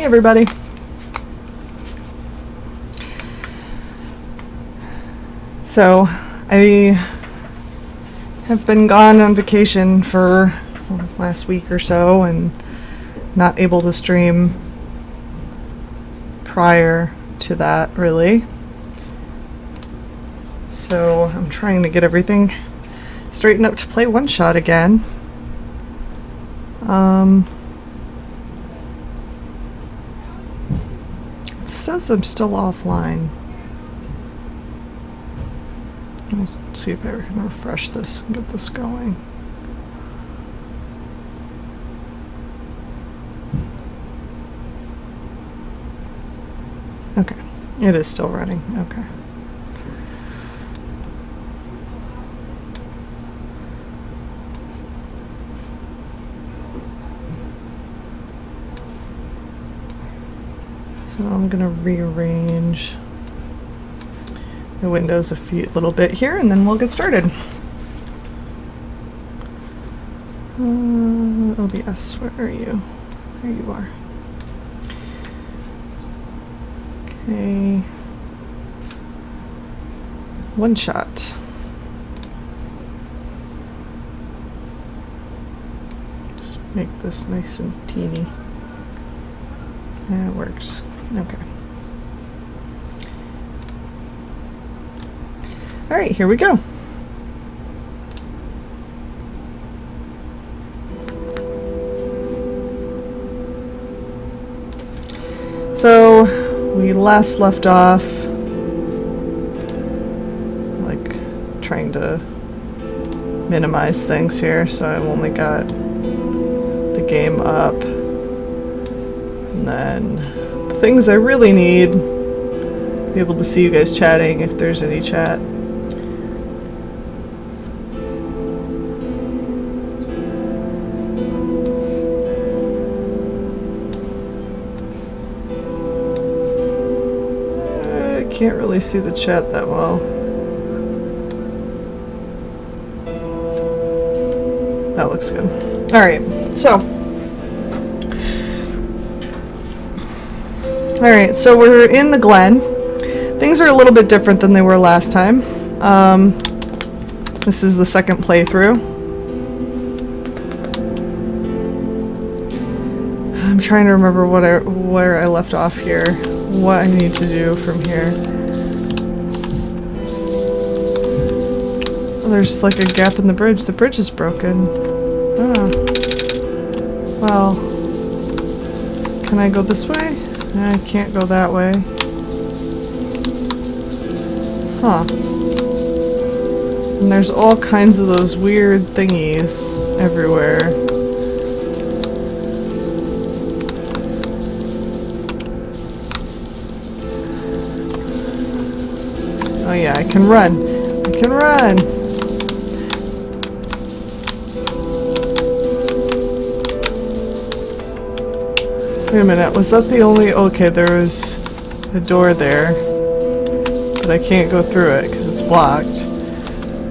everybody. So, I have been gone on vacation for last week or so and not able to stream prior to that, really. So, I'm trying to get everything straightened up to play OneShot again. It says I'm still offline. Let's see if I can refresh this and get this going. Okay, it is still running. Okay. So I'm going to rearrange the windows a little bit here, and then we'll get started. OBS, where are you? There you are. Okay. OneShot. Just make this nice and teeny. That works. Okay. All right, here we go. So we last left off, like, trying to minimize things here, so I've only got the game up. And then the things I really need, be able to see you guys chatting if there's any chat. I can't really see the chat that well. That looks good. Alright, so. Alright, so we're in the Glen. Things are a little bit different than they were last time. This is the second playthrough. I'm trying to remember where I left off here. What I need to do from here. Oh, there's like a gap in the bridge. The bridge is broken. Oh. Well. Can I go this way? I can't go that way. Huh. And there's all kinds of those weird thingies everywhere. Oh yeah, I can run. I can run! Wait a minute, was that the only... Okay, there was a door there. But I can't go through it because it's blocked.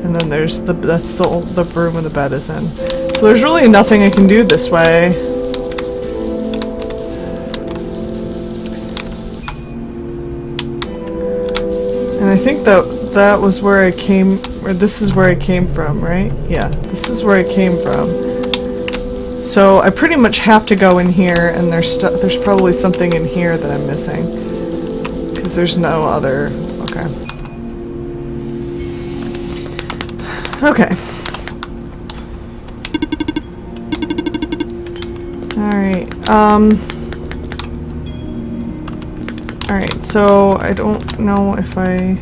And then there's that's the room where the bed is in. So there's really nothing I can do this way. And I think that was where I came, or this is where I came from, right? Yeah, this is where I came from. So I pretty much have to go in here, and there's probably something in here that I'm missing. Because there's no other... Okay. Okay. Alright, Alright, so I don't know if I...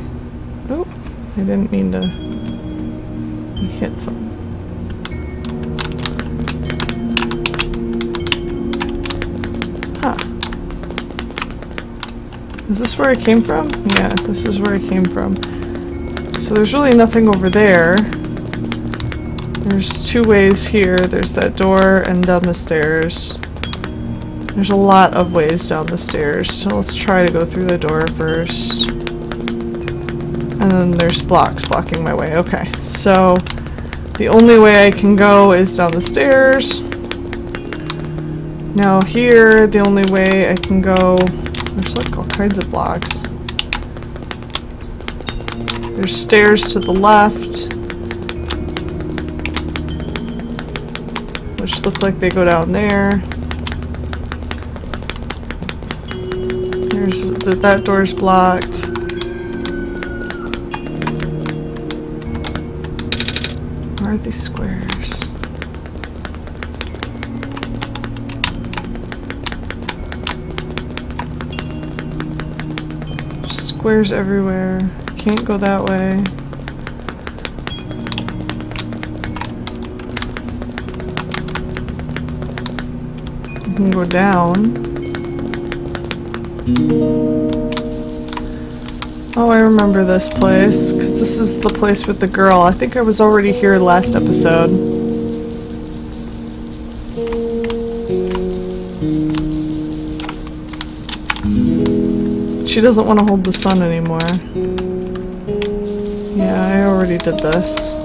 Oh, I didn't mean to hit something. Huh. Is this where I came from? Yeah, this is where I came from. So there's really nothing over there. There's two ways here. There's that door and down the stairs. There's a lot of ways down the stairs, so let's try to go through the door first. And then there's blocks blocking my way. Okay, so the only way I can go is down the stairs. Now here, the only way I can go... There's like all kinds of blocks. There's stairs to the left, which look like they go down there. There's that door's blocked. Where are these squares? Squares everywhere. Can't go that way. You can go down. Oh, I remember this place, because this is the place with the girl. I think I was already here last episode. She doesn't want to hold the sun anymore. Yeah, I already did this.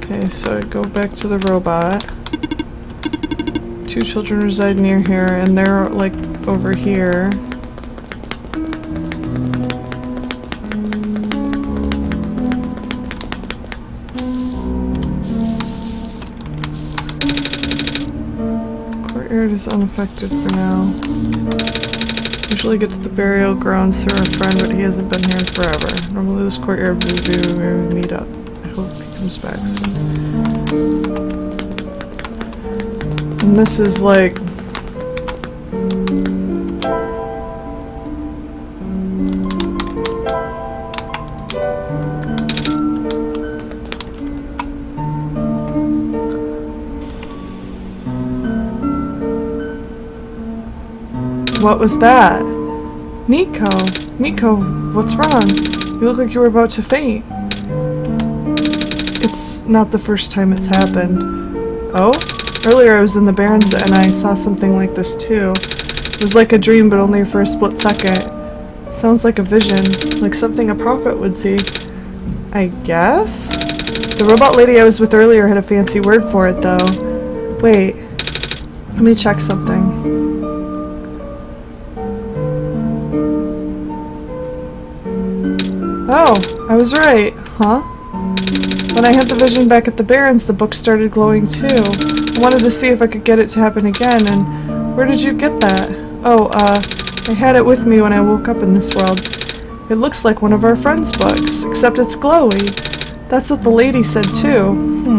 Okay, so I go back to the robot. 2 children reside near here, and they're like over here. Courtyard is unaffected for now. Usually get to the burial grounds through a friend, but he hasn't been here in forever. Normally this courtyard would be where we meet up. I hope he comes back soon. And this is like... What was that? Nico! Nico, what's wrong? You look like you were about to faint. It's not the first time it's happened. Oh? Earlier I was in the Barrens and I saw something like this too. It was like a dream, but only for a split second. Sounds like a vision, like something a prophet would see. I guess? The robot lady I was with earlier had a fancy word for it though. Wait, let me check something. Oh, I was right, huh? When I had the vision back at the Barrens, the book started glowing too. I wanted to see if I could get it to happen again, and where did you get that? Oh, I had it with me when I woke up in this world. It looks like one of our friends' books, except it's glowy. That's what the lady said too.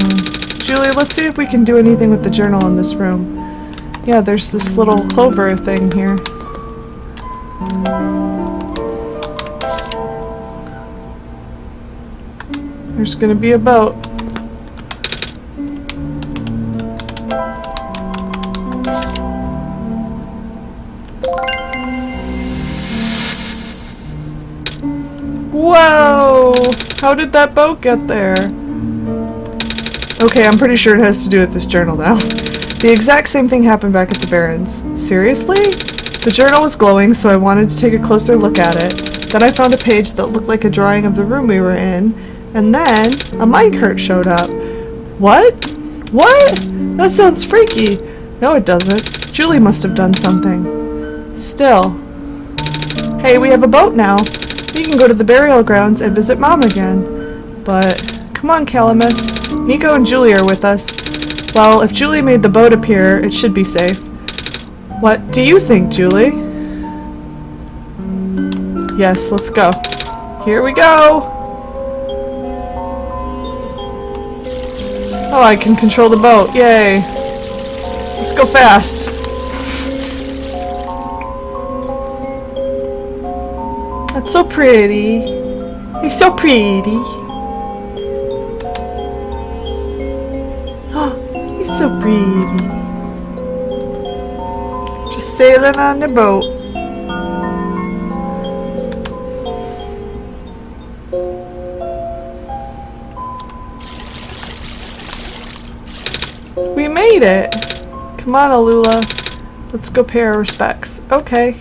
Julia, let's see if we can do anything with the journal in this room. Yeah, there's this little clover thing here. There's gonna be a boat. Whoa! How did that boat get there? Okay, I'm pretty sure it has to do with this journal now. The exact same thing happened back at the Barrens. Seriously? The journal was glowing, so I wanted to take a closer look at it. Then I found a page that looked like a drawing of the room we were in. And then, a minecart showed up. What? What? That sounds freaky. No, it doesn't. Julie must have done something. Still. Hey, we have a boat now. We can go to the burial grounds and visit Mom again. But, come on, Calamus. Nico and Julie are with us. Well, if Julie made the boat appear, it should be safe. What do you think, Julie? Yes, let's go. Here we go! Oh, I can control the boat. Yay. Let's go fast. That's so pretty. It's so pretty. Oh, he's so pretty. Just sailing on the boat. We made it! Come on, Alula. Let's go pay our respects. Okay.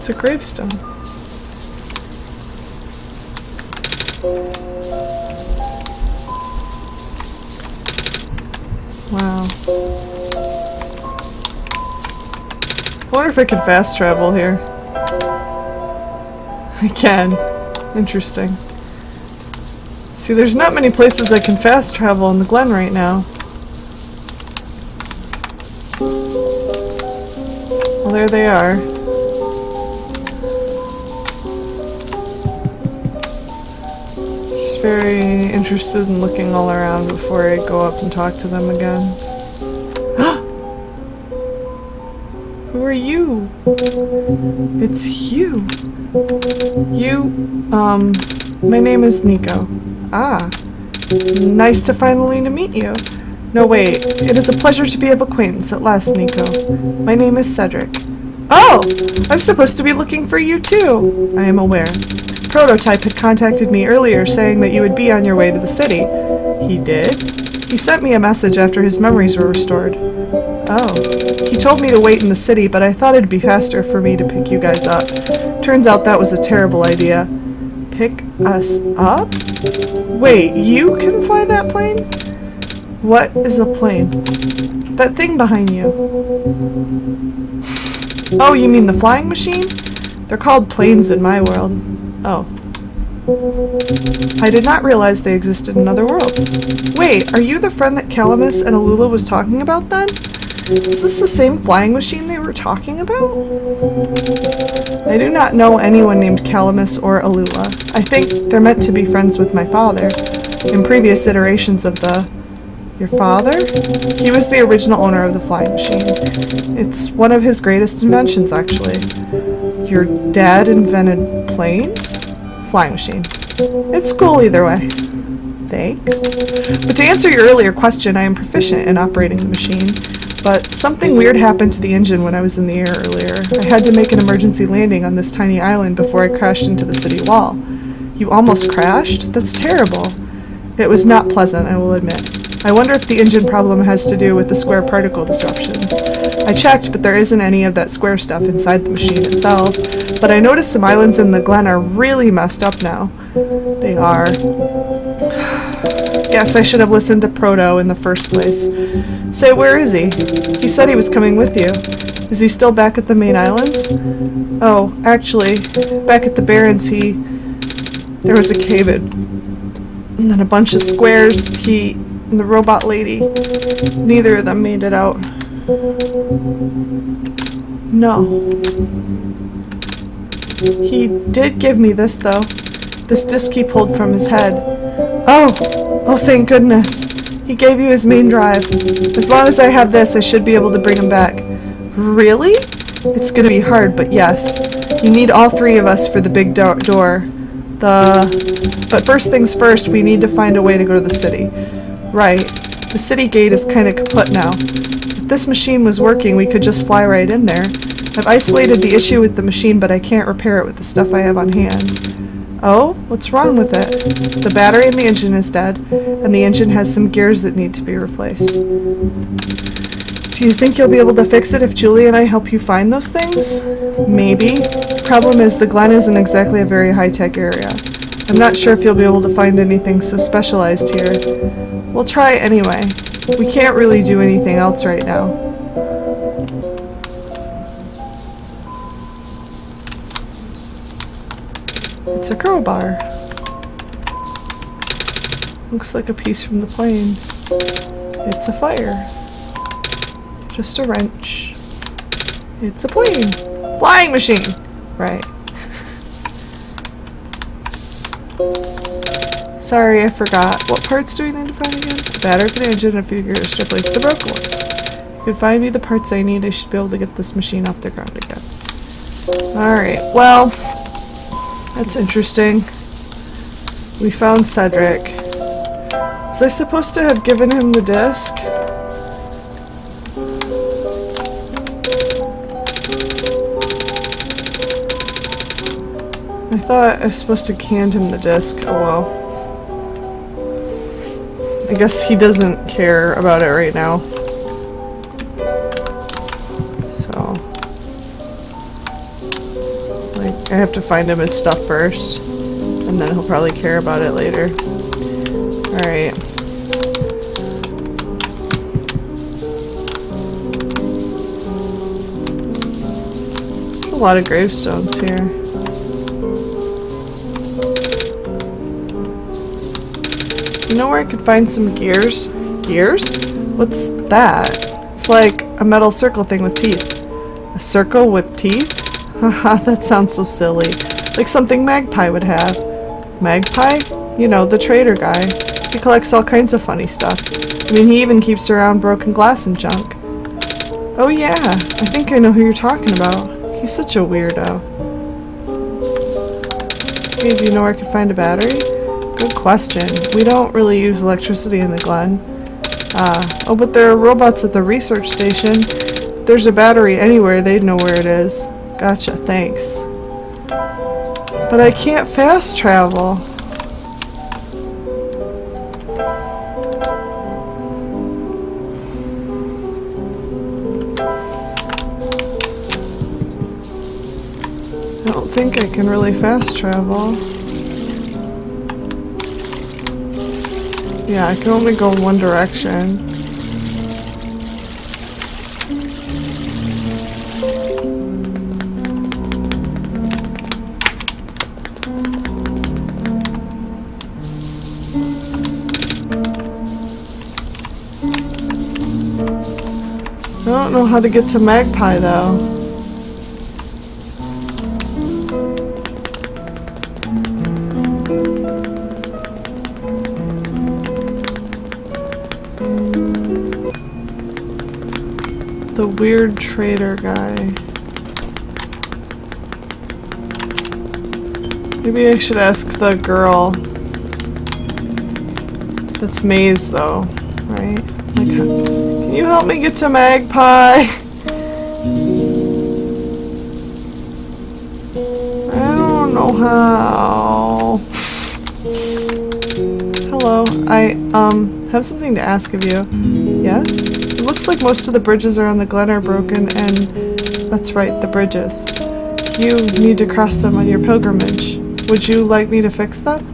It's a gravestone. Wow. I wonder if I can fast travel here. I can. Interesting. See, there's not many places I can fast travel in the Glen right now. Well, there they are. Just very interested in looking all around before I go up and talk to them again. Who are you? It's you. My name is Nico. Ah, nice to finally meet you. No, wait, it is a pleasure to be of acquaintance at last, Nico. My name is Cedric. Oh, I'm supposed to be looking for you too. I am aware. Prototype had contacted me earlier saying that you would be on your way to the city. He did? He sent me a message after his memories were restored. Oh, he told me to wait in the city, but I thought it'd be faster for me to pick you guys up. Turns out that was a terrible idea. Pick us up? Wait, you can fly that plane? What is a plane? That thing behind you. Oh, you mean the flying machine? They're called planes in my world. Oh. I did not realize they existed in other worlds. Wait, are you the friend that Calamus and Alula was talking about then? Is this the same flying machine they were talking about? I do not know anyone named Calamus or Alula. I think they're meant to be friends with my father. In previous iterations of the... Your father? He was the original owner of the flying machine. It's one of his greatest inventions, actually. Your dad invented planes? Flying machine. It's cool either way. Thanks. But to answer your earlier question, I am proficient in operating the machine. But something weird happened to the engine when I was in the air earlier. I had to make an emergency landing on this tiny island before I crashed into the city wall. You almost crashed? That's terrible. It was not pleasant, I will admit. I wonder if the engine problem has to do with the square particle disruptions. I checked, but there isn't any of that square stuff inside the machine itself. But I noticed some islands in the Glen are really messed up now. They are. Guess I should have listened to Proto in the first place. Say, where is he? He said he was coming with you. Is he still back at the main islands? Oh, actually, back at the Barrens there was a cave-in. And then a bunch of squares, he and the robot lady. Neither of them made it out. No. He did give me this, though. This disc he pulled from his head. Oh, thank goodness. He gave you his main drive. As long as I have this, I should be able to bring him back. Really? It's gonna be hard, but yes. You need all three of us for the big door. But first things first, we need to find a way to go to the city. Right. The city gate is kinda kaput now. If this machine was working, we could just fly right in there. I've isolated the issue with the machine, but I can't repair it with the stuff I have on hand. Oh? What's wrong with it? The battery in the engine is dead, and the engine has some gears that need to be replaced. Do you think you'll be able to fix it if Julie and I help you find those things? Maybe. Problem is, the Glen isn't exactly a very high-tech area. I'm not sure if you'll be able to find anything so specialized here. We'll try anyway. We can't really do anything else right now. It's a crowbar. Looks like a piece from the plane. It's a fire. Just a wrench. It's a plane. Flying machine! Right. Sorry, I forgot. What parts do we need to find again? The battery for the engine and a few gears to replace the broken ones. If you can find me the parts I need, I should be able to get this machine off the ground again. Alright, well, that's interesting. We found Cedric. Was I supposed to have given him the disc? I thought I was supposed to hand him the disc. Oh well. I guess he doesn't care about it right now. So. I have to find him his stuff first, and then he'll probably care about it later. Alright. There's a lot of gravestones here. You know where I could find some gears? Gears? What's that? It's like a metal circle thing with teeth. A circle with teeth? Haha, that sounds so silly. Like something Magpie would have. Magpie? You know, the trader guy. He collects all kinds of funny stuff. I mean, he even keeps around broken glass and junk. Oh yeah, I think I know who you're talking about. He's such a weirdo. Hey, do you know where I could find a battery? Good question. We don't really use electricity in the Glen. Oh, but there are robots at the research station. If there's a battery anywhere, they'd know where it is. Gotcha, thanks. But I can't fast travel. I don't think I can really fast travel. Yeah, I can only go one direction. I don't know how to get to Magpie though. The weird trader guy. Maybe I should ask the girl. That's Maze though, right? Like, can you help me get to Magpie? I don't know how. Hello, I have something to ask of you. Yes? It looks like most of the bridges around the Glen are broken, and that's right, the bridges. You need to cross them on your pilgrimage. Would you like me to fix them?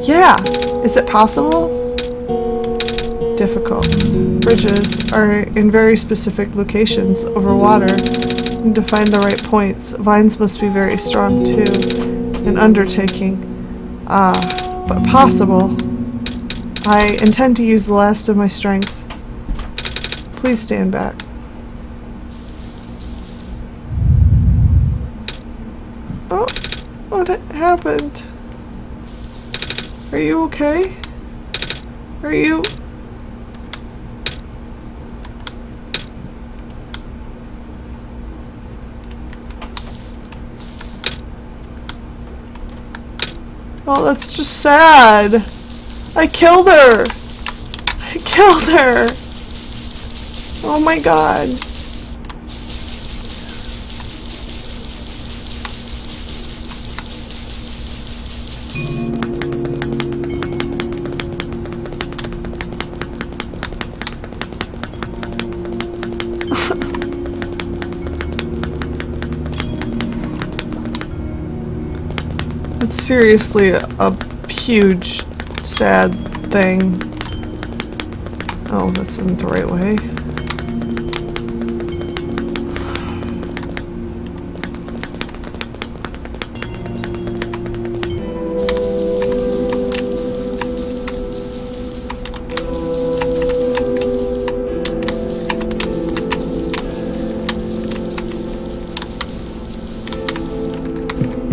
Yeah! Is it possible? Difficult. Bridges are in very specific locations over water. And to find the right points, vines must be very strong too. An undertaking. But possible. I intend to use the last of my strength. Please stand back. Oh, what happened? Are you okay? Are you... Oh, that's just sad. I killed her. I killed her. Oh my god. It's seriously a huge, sad thing. Oh, this isn't the right way.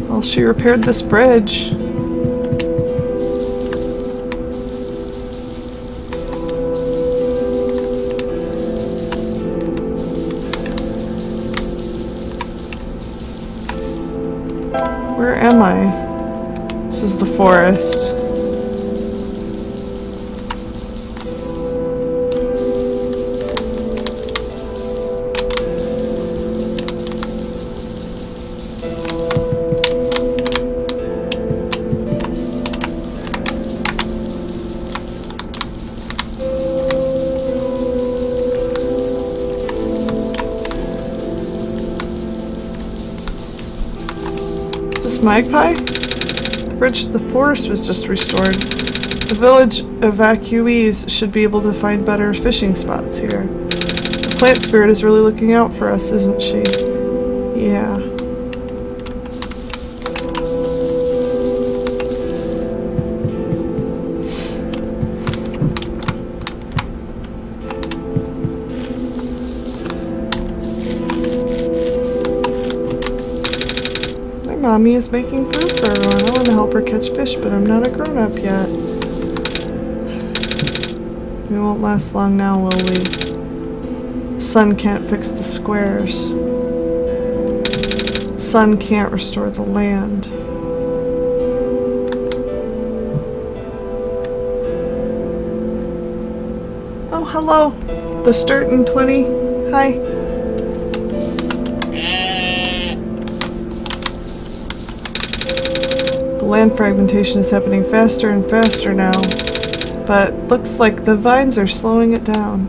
Well, she repaired this bridge. Where am I? This is the forest. this Magpie? The bridge to the forest was just restored. The village evacuees should be able to find better fishing spots here. The plant spirit is really looking out for us, isn't she? Yeah. Mommy is making food for everyone. I want to help her catch fish, but I'm not a grown-up yet. We won't last long now, will we? The sun can't fix the squares. The sun can't restore the land. Oh, hello. The Sturton 20. Hi. Land fragmentation is happening faster and faster now, but looks like the vines are slowing it down.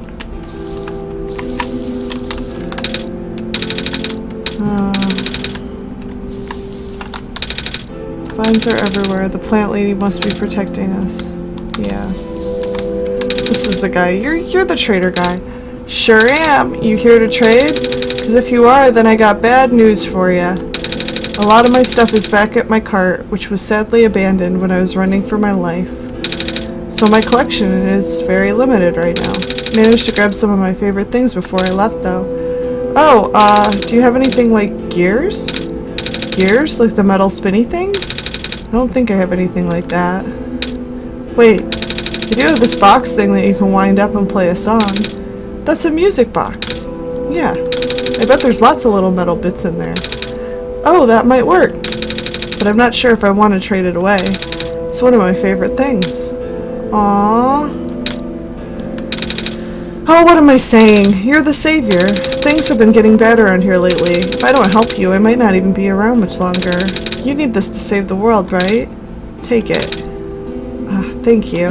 Vines are everywhere. The plant lady must be protecting us. Yeah. This is the guy. You're the trader guy. Sure am. You here to trade? Because if you are, then I got bad news for you. A lot of my stuff is back at my cart, which was sadly abandoned when I was running for my life. So my collection is very limited right now. Managed to grab some of my favorite things before I left though. Oh, do you have anything like gears? Gears? Like the metal spinny things? I don't think I have anything like that. Wait, you do have this box thing that you can wind up and play a song. That's a music box. Yeah, I bet there's lots of little metal bits in there. Oh, that might work, but I'm not sure if I want to trade it away. It's one of my favorite things. Aww. Oh, what am I saying? You're the savior. Things have been getting bad around here lately. If I don't help you, I might not even be around much longer. You need this to save the world, right? Take it. Thank you.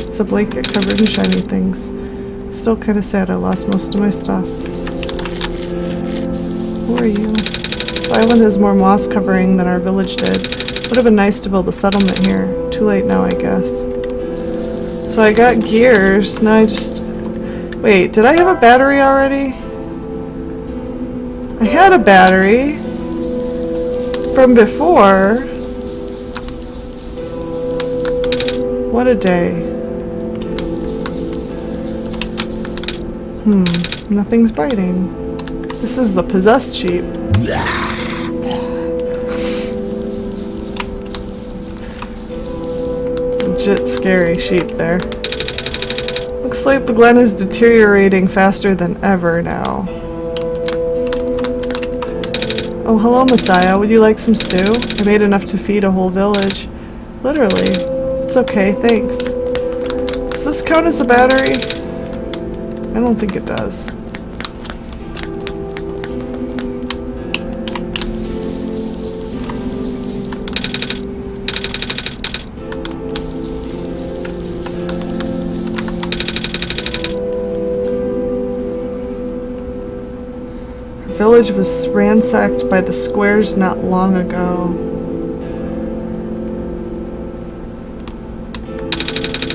It's a blanket covered in shiny things. Still kind of sad I lost most of my stuff. Who are you? This island has more moss covering than our village did. Would have been nice to build a settlement here. Too late now, I guess. So I got gears. Now I just... Wait, did I have a battery already? I had a battery from before. What a day. Nothing's biting. This is the possessed sheep. Legit scary sheep there. Looks like the glen is deteriorating faster than ever now. Oh, hello, Messiah. Would you like some stew? I made enough to feed a whole village. Literally. It's okay, thanks. Does this count as a battery? I don't think it does. Our village was ransacked by the squares not long ago.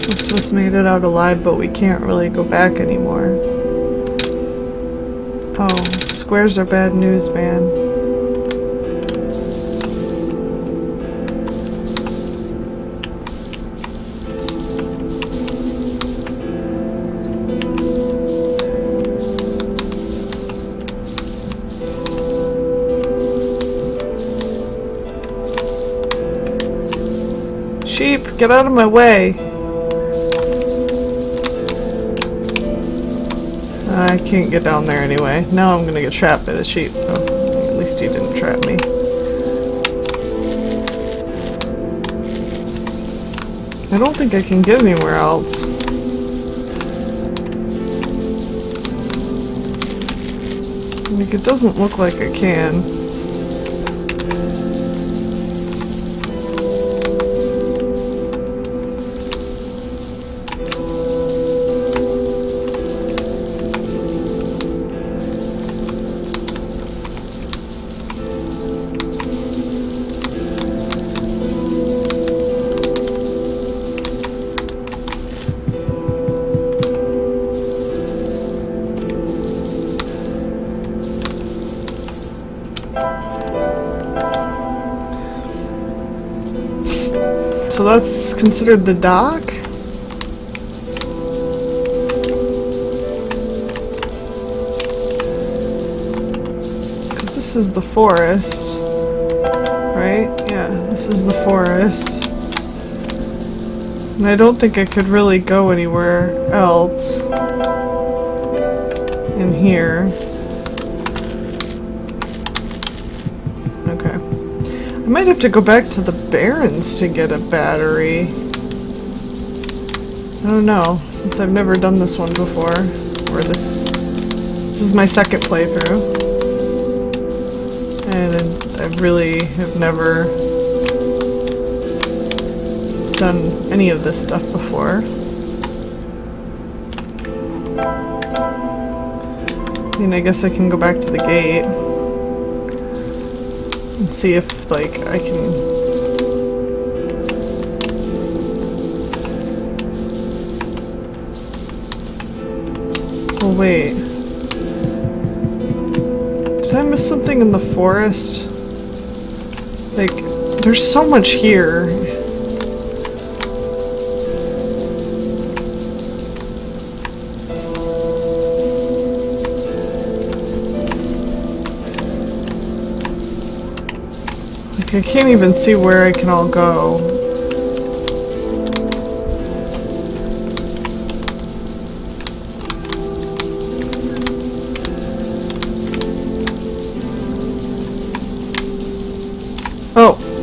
Most of us made it out alive, but we can't really go back anymore. Oh, squares are bad news, man. Sheep, get out of my way! I can't get down there anyway. Now I'm gonna get trapped by the sheep. Oh, at least you didn't trap me. I don't think I can get anywhere else. Like, it doesn't look like I can. that's considered the dock? Because this is the forest. Right? Yeah, this is the forest. And I don't think I could really go anywhere else in here. Okay. I might have to go back to the Barrens to get a battery. I don't know, since I've never done this one before. Or this is my second playthrough. And I really have never done any of this stuff before. I mean, I guess I can go back to the gate and see if, like, I can... Oh, wait. Did I miss something in the forest? Like, there's so much here. Like, I can't even see where I can all go.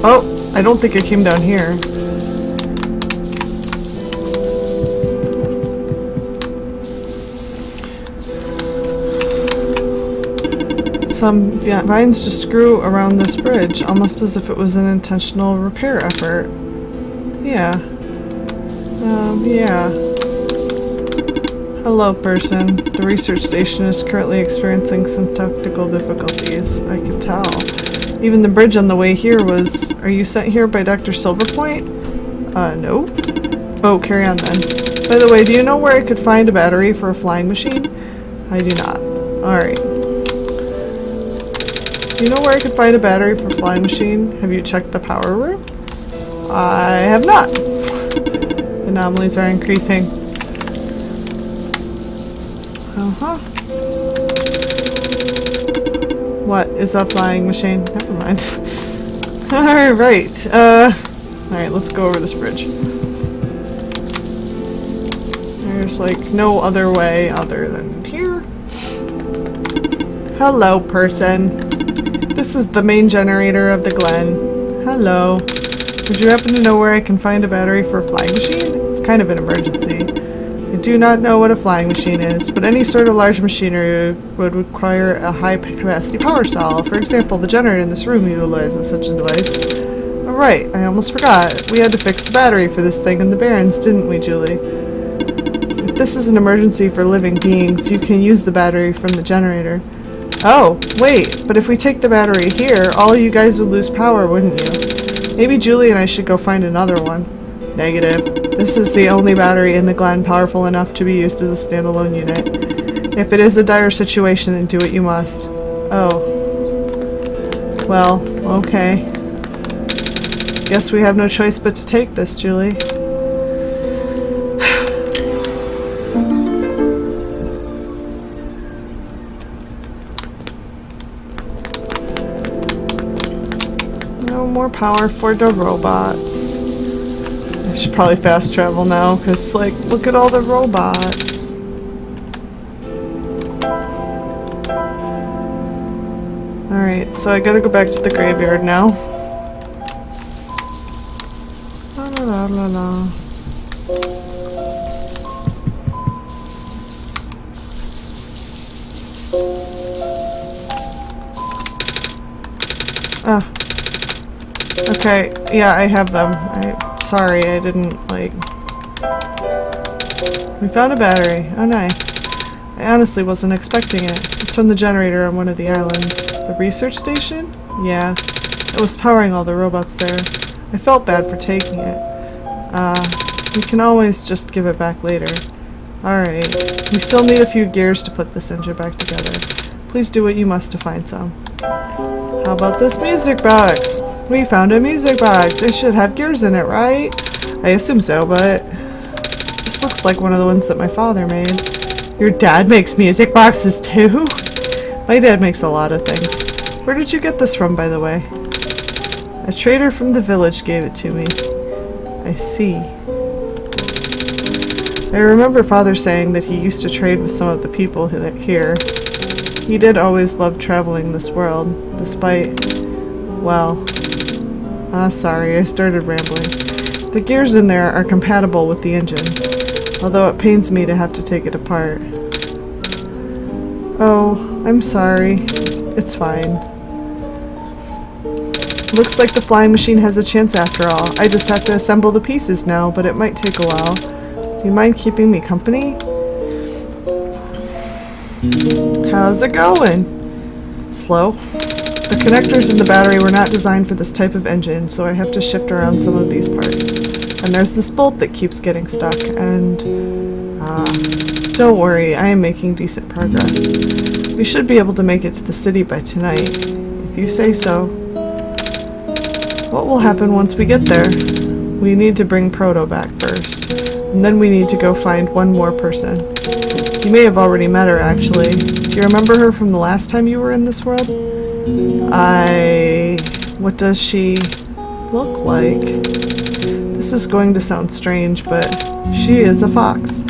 Oh, I don't think I came down here. Some vines just grew around this bridge, almost as if it was an intentional repair effort. Yeah. Yeah. Hello, person. The research station is currently experiencing some technical difficulties. I can tell. Even the bridge on the way here was... Are you sent here by Dr. Silverpoint? No. Oh, carry on then. By the way, do you know where I could find a battery for a flying machine? I do not. Alright. Do you know where I could find a battery for a flying machine? Have you checked the power room? I have not. Anomalies are increasing. Uh-huh. What is a flying machine? Never mind. Alright, alright, let's go over this bridge. There's like no other way other than here. Hello, person. This is the main generator of the Glen. Hello. Would you happen to know where I can find a battery for a flying machine? It's kind of an emergency. I do not know what a flying machine is, but any sort of large machinery would require a high-capacity power cell. For example, the generator in this room utilizes such a device. Oh, right, I almost forgot. We had to fix the battery for this thing in the Barrens, didn't we, Julie? If this is an emergency for living beings, you can use the battery from the generator. Oh, wait, but if we take the battery here, all you guys would lose power, wouldn't you? Maybe Julie and I should go find another one. Negative. This is the only battery in the Glen powerful enough to be used as a standalone unit. If it is a dire situation, then do what you must. Oh. Well, okay. Guess we have no choice but to take this, Julie. No more power for the robots. I should probably fast travel now, because, like, look at all the robots. Alright, so I gotta go back to the graveyard now. La la la la la. Ah. Okay, yeah, I have them. Sorry, I didn't, like... We found a battery. Oh, nice. I honestly wasn't expecting it. It's from the generator on one of the islands. The research station? Yeah. It was powering all the robots there. I felt bad for taking it. We can always just give it back later. Alright. We still need a few gears to put this engine back together. Please do what you must to find some. How about this music box? We found a music box. It should have gears in it, right? I assume so, but this looks like one of the ones that my father made. Your dad makes music boxes too? My dad makes a lot of things. Where did you get this from, by the way? A trader from the village gave it to me. I see. I remember father saying that he used to trade with some of the people here. He did always love traveling this world, despite, well... sorry, I started rambling. The gears in there are compatible with the engine, although it pains me to have to take it apart. Oh, I'm sorry. It's fine. Looks like the flying machine has a chance after all. I just have to assemble the pieces now, but it might take a while. Do you mind keeping me company? How's it going? Slow. The connectors in the battery were not designed for this type of engine, so I have to shift around some of these parts. And there's this bolt that keeps getting stuck, and... don't worry, I am making decent progress. We should be able to make it to the city by tonight, if you say so. What will happen once we get there? We need to bring Proto back first, and then we need to go find one more person. You may have already met her, actually. Do you remember her from the last time you were in this world? What does she look like? This is going to sound strange, but she is a fox.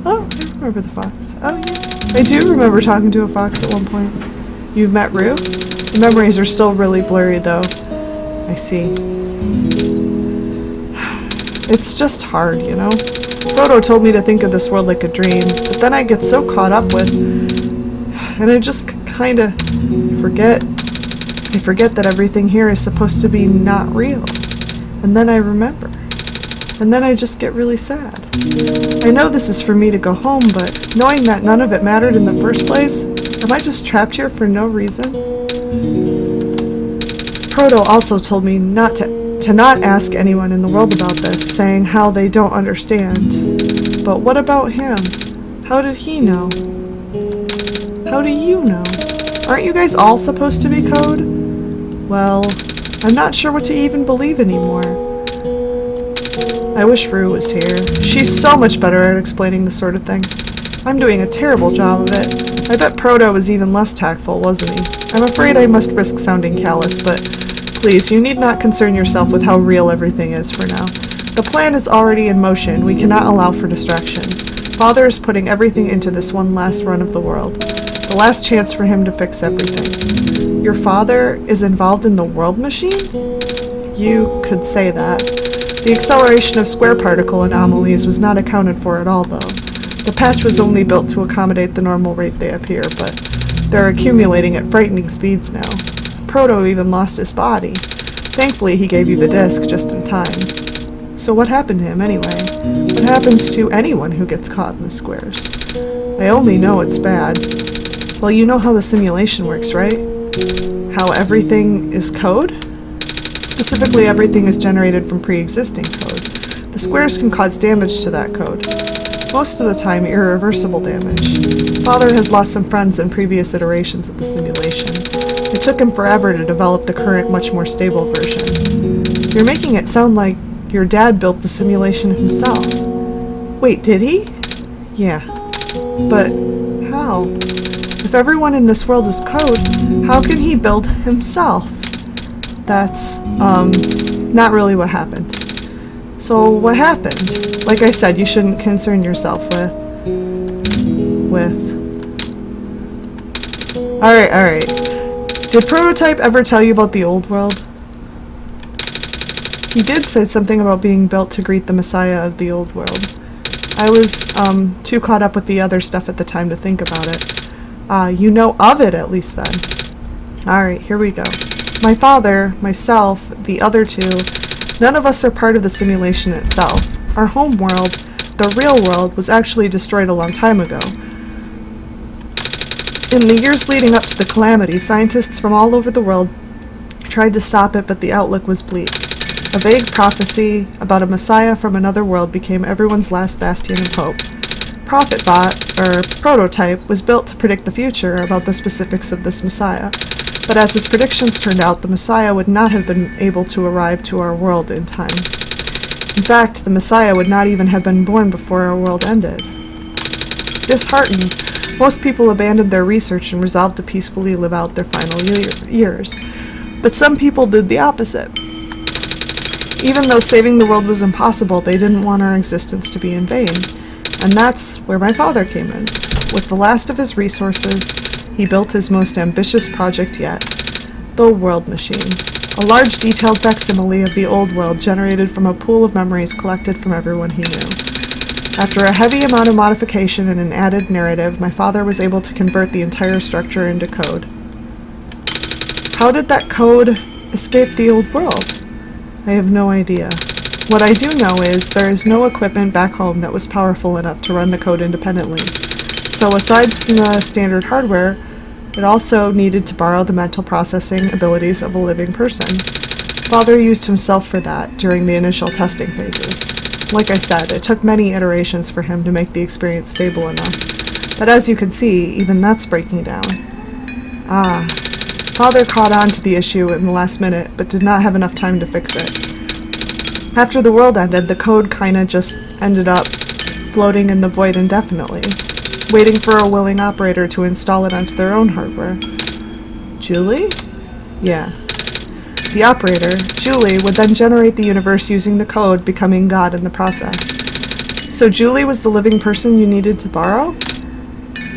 Oh, I remember the fox. Oh, yeah. I do remember talking to a fox at one point. You've met Rue? The memories are still really blurry, though. I see. It's just hard, you know? Proto told me to think of this world like a dream, but then I get so caught up with... and I just kinda forget... I forget that everything here is supposed to be not real. And then I remember. And then I just get really sad. I know this is for me to go home, but knowing that none of it mattered in the first place, am I just trapped here for no reason? Proto also told me not to not ask anyone in the world about this, saying how they don't understand. But what about him? How did he know? How do you know? Aren't you guys all supposed to be code? Well, I'm not sure what to even believe anymore. I wish Rue was here. She's so much better at explaining this sort of thing. I'm doing a terrible job of it. I bet Proto was even less tactful, wasn't he? I'm afraid I must risk sounding callous, but please, you need not concern yourself with how real everything is for now. The plan is already in motion. We cannot allow for distractions. Father is putting everything into this one last run of the world. The last chance for him to fix everything. Your father is involved in the world machine? You could say that. The acceleration of square particle anomalies was not accounted for at all, though. The patch was only built to accommodate the normal rate they appear, but they're accumulating at frightening speeds now. Proto even lost his body. Thankfully, he gave you the disc just in time. So what happened to him, anyway? What happens to anyone who gets caught in the squares? I only know it's bad. Well, you know how the simulation works, right? How everything is code? Specifically, everything is generated from pre-existing code. The squares can cause damage to that code. Most of the time, irreversible damage. Father has lost some friends in previous iterations of the simulation. It took him forever to develop the current, much more stable version. You're making it sound like your dad built the simulation himself. Wait, did he? Yeah. But how? If everyone in this world is code, how can he build himself? That's, not really what happened. So what happened? Like I said, you shouldn't concern yourself with... Alright. Did Prototype ever tell you about the old world? He did say something about being built to greet the Messiah of the old world. I was, too caught up with the other stuff at the time to think about it. You know of it at least then. Alright, here we go. My father, myself, the other two, none of us are part of the simulation itself. Our home world, the real world, was actually destroyed a long time ago. In the years leading up to the calamity, scientists from all over the world tried to stop it, but the outlook was bleak. A vague prophecy about a messiah from another world became everyone's last bastion of hope. ProfitBot, or Prototype, was built to predict the future about the specifics of this messiah. But as his predictions turned out, the Messiah would not have been able to arrive to our world in time. In fact, the Messiah would not even have been born before our world ended. Disheartened, most people abandoned their research and resolved to peacefully live out their final years. But some people did the opposite. Even though saving the world was impossible, they didn't want our existence to be in vain. And that's where my father came in. With the last of his resources, he built his most ambitious project yet, the World Machine. A large detailed facsimile of the old world generated from a pool of memories collected from everyone he knew. After a heavy amount of modification and an added narrative, my father was able to convert the entire structure into code. How did that code escape the old world? I have no idea. What I do know is there is no equipment back home that was powerful enough to run the code independently. So aside from the standard hardware, it also needed to borrow the mental processing abilities of a living person. Father used himself for that during the initial testing phases. Like I said, it took many iterations for him to make the experience stable enough. But as you can see, even that's breaking down. Father caught on to the issue in the last minute, but did not have enough time to fix it. After the world ended, the code kinda just ended up floating in the void indefinitely, waiting for a willing operator to install it onto their own hardware. Julie? Yeah. The operator, Julie, would then generate the universe using the code, becoming God in the process. So Julie was the living person you needed to borrow?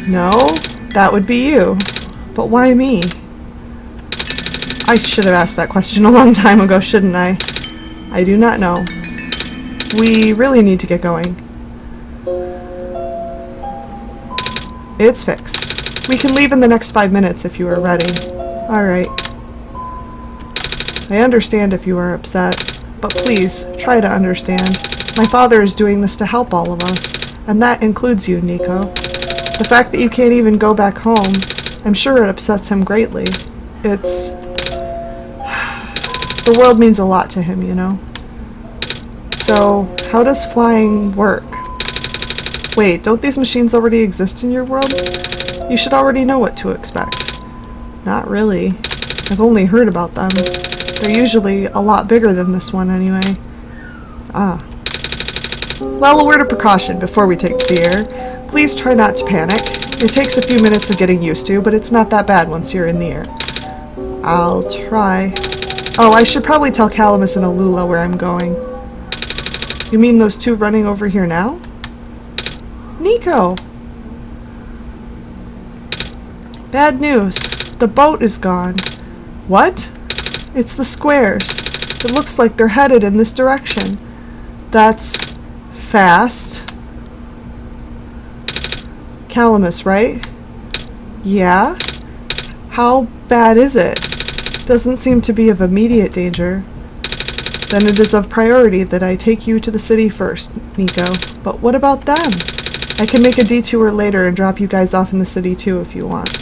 No, that would be you. But why me? I should have asked that question a long time ago, shouldn't I? I do not know. We really need to get going. It's fixed. We can leave in the next 5 minutes if you are ready. Alright. I understand if you are upset, but please, try to understand. My father is doing this to help all of us, and that includes you, Nico. The fact that you can't even go back home, I'm sure it upsets him greatly. It's... The world means a lot to him, you know? So, how does flying work? Wait, don't these machines already exist in your world? You should already know what to expect. Not really. I've only heard about them. They're usually a lot bigger than this one anyway. Well, a word of precaution before we take to the air. Please try not to panic. It takes a few minutes of getting used to, but it's not that bad once you're in the air. I'll try. Oh, I should probably tell Calamus and Alula where I'm going. You mean those two running over here now? Nico! Bad news. The boat is gone. What? It's the squares. It looks like they're headed in this direction. That's fast. Calamus, right? Yeah? How bad is it? Doesn't seem to be of immediate danger. Then it is of priority that I take you to the city first, Nico. But what about them? I can make a detour later and drop you guys off in the city too if you want.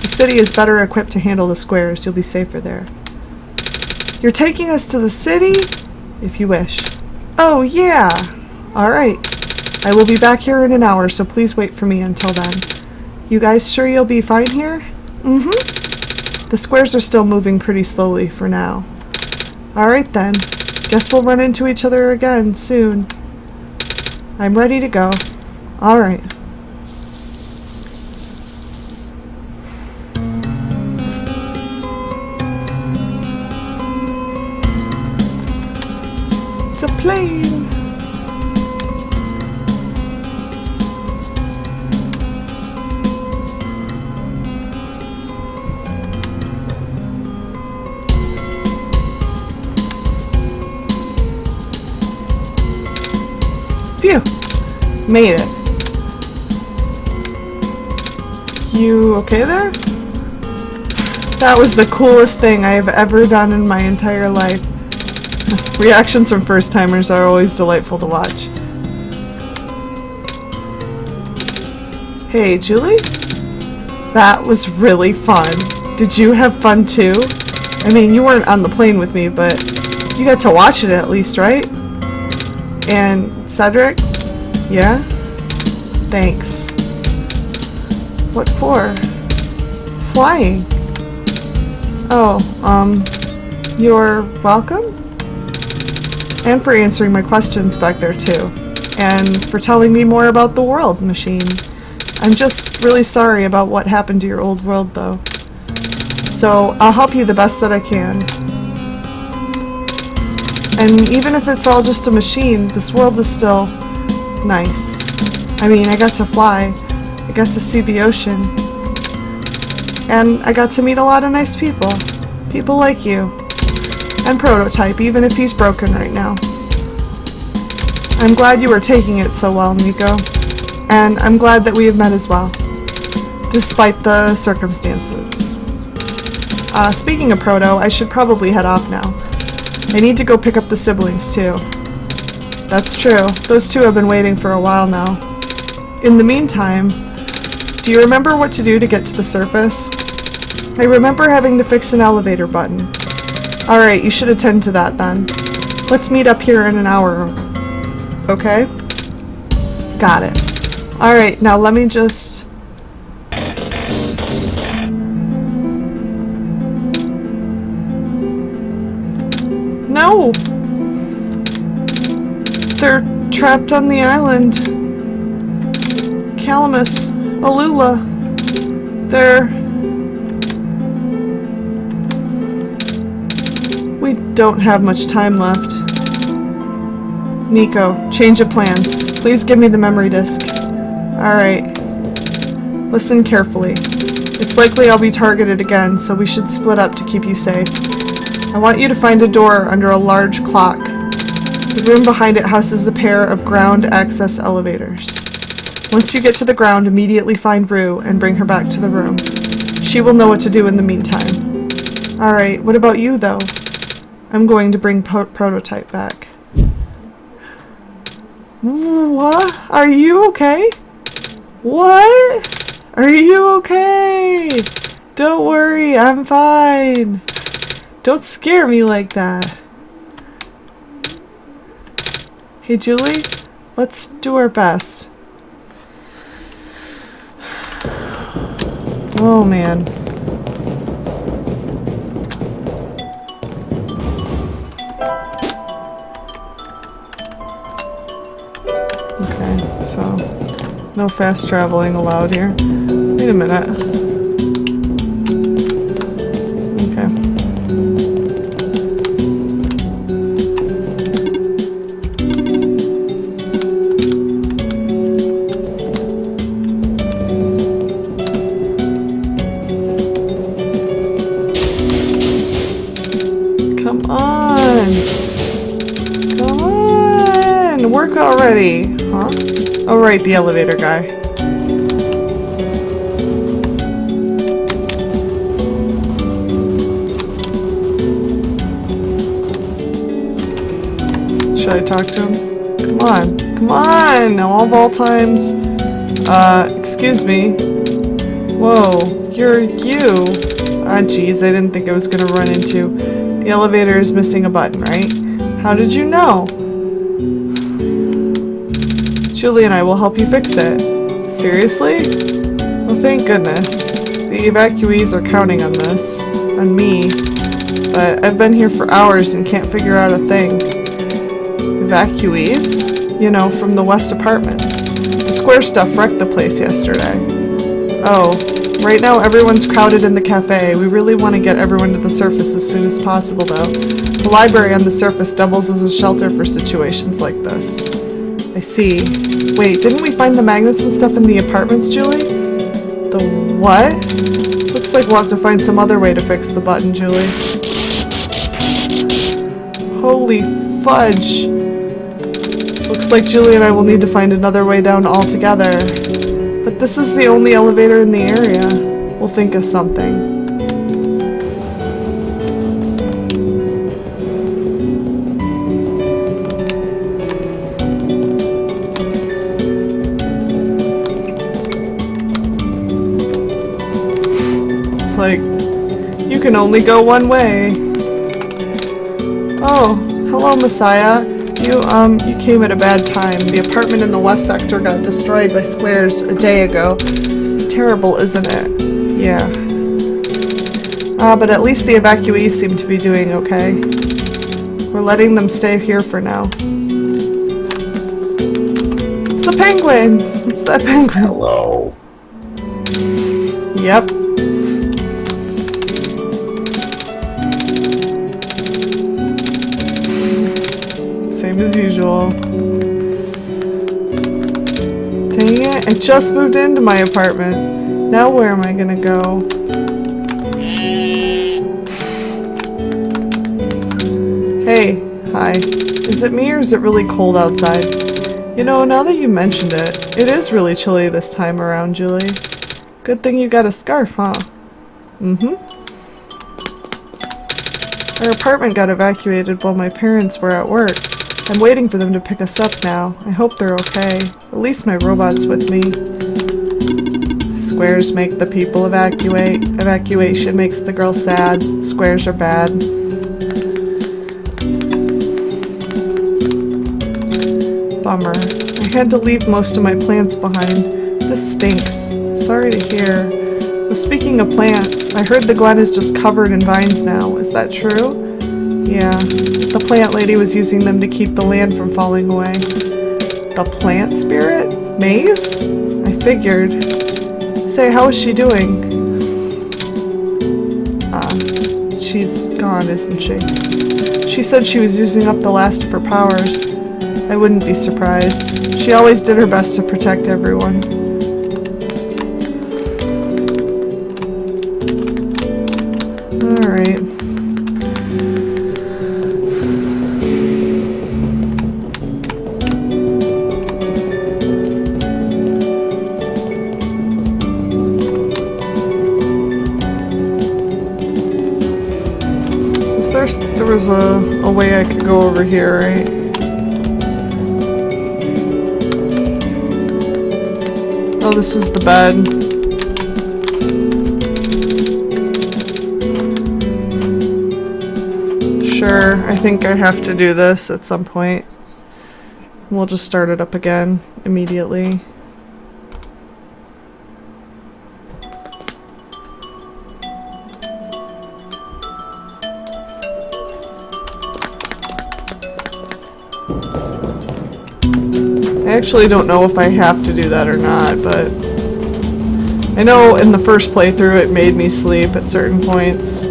The city is better equipped to handle the squares. You'll be safer there. You're taking us to the city? If you wish. Oh, yeah! Alright. I will be back here in an hour, so please wait for me until then. You guys sure you'll be fine here? Mm-hmm. The squares are still moving pretty slowly for now. Alright then. Guess we'll run into each other again soon. I'm ready to go. Alright. It's a plane! Phew! Made it. You okay there? That was the coolest thing I have ever done in my entire life. Reactions from first-timers are always delightful to watch. Hey, Julie? That was really fun. Did you have fun too? I mean, you weren't on the plane with me, but you got to watch it at least, right? And Cedric? Yeah? Thanks. What for? Flying. Oh, you're welcome? And for answering my questions back there too. And for telling me more about the world machine. I'm just really sorry about what happened to your old world though. So I'll help you the best that I can. And even if it's all just a machine, this world is still nice. I mean, I got to fly. I got to see the ocean. And I got to meet a lot of nice people. People like you. And Prototype, even if he's broken right now. I'm glad you were taking it so well, Nico. And I'm glad that we have met as well. Despite the circumstances. Speaking of Proto, I should probably head off now. I need to go pick up the siblings too. That's true. Those two have been waiting for a while now. In the meantime, do you remember what to do to get to the surface? I remember having to fix an elevator button. Alright, you should attend to that then. Let's meet up here in an hour. Okay? Got it. Alright, now let me just... No! They're trapped on the island. Calamus, Alula. We don't have much time left. Nico, change of plans. Please give me the memory disk. Alright. Listen carefully. It's likely I'll be targeted again, so we should split up to keep you safe. I want you to find a door under a large clock. The room behind it houses a pair of ground access elevators. Once you get to the ground, immediately find Rue and bring her back to the room. She will know what to do in the meantime. Alright, what about you though? I'm going to bring Prototype back. What? Are you okay? What? Are you okay? Don't worry, I'm fine. Don't scare me like that. Hey Julie, let's do our best. Oh man. Okay, so no fast traveling allowed here. Wait a minute. Okay. Come on! Come on! Work already! Huh? Oh right, the elevator guy. Should I talk to him? Come on! Come on! Now of all times... excuse me. Whoa, you're you! Ah geez, I didn't think I was gonna run into... The elevator is missing a button, right? How did you know? Julie and I will help you fix it. Seriously? Well, thank goodness. The evacuees are counting on this. On me. But I've been here for hours and can't figure out a thing. Evacuees? You know, from the West Apartments. The square stuff wrecked the place yesterday. Oh. Right now everyone's crowded in the cafe. We really want to get everyone to the surface as soon as possible though. The library on the surface doubles as a shelter for situations like this. I see. Wait, didn't we find the magnets and stuff in the apartments, Julie? The what? Looks like we'll have to find some other way to fix the button, Julie. Holy fudge. Looks like Julie and I will need to find another way down altogether. But this is the only elevator in the area. We'll think of something. It's like, you can only go one way. Oh, hello, Messiah. You came at a bad time. The apartment in the west sector got destroyed by squares a day ago. Terrible, isn't it? Yeah. But at least the evacuees seem to be doing okay. We're letting them stay here for now. It's the penguin! It's that penguin. Hello. Yep. Same as usual. Dang it, I just moved into my apartment. Now where am I gonna go? Hey, hi. Is it me or is it really cold outside? You know, now that you mentioned it, it is really chilly this time around, Julie. Good thing you got a scarf, huh? Mm-hmm. Our apartment got evacuated while my parents were at work. I'm waiting for them to pick us up now. I hope they're okay. At least my robot's with me. Squares make the people evacuate. Evacuation makes the girl sad. Squares are bad. Bummer. I had to leave most of my plants behind. This stinks. Sorry to hear. Well, speaking of plants, I heard the Glen is just covered in vines now. Is that true? Yeah. The plant lady was using them to keep the land from falling away. The plant spirit? Maze? I figured. Say, how is she doing? She's gone, isn't she? She said she was using up the last of her powers. I wouldn't be surprised. She always did her best to protect everyone. Alright. There was a way I could go over here, right? Oh, this is the bed. Sure, I think I have to do this at some point. We'll just start it up again immediately. I actually don't know if I have to do that or not, but I know in the first playthrough it made me sleep at certain points.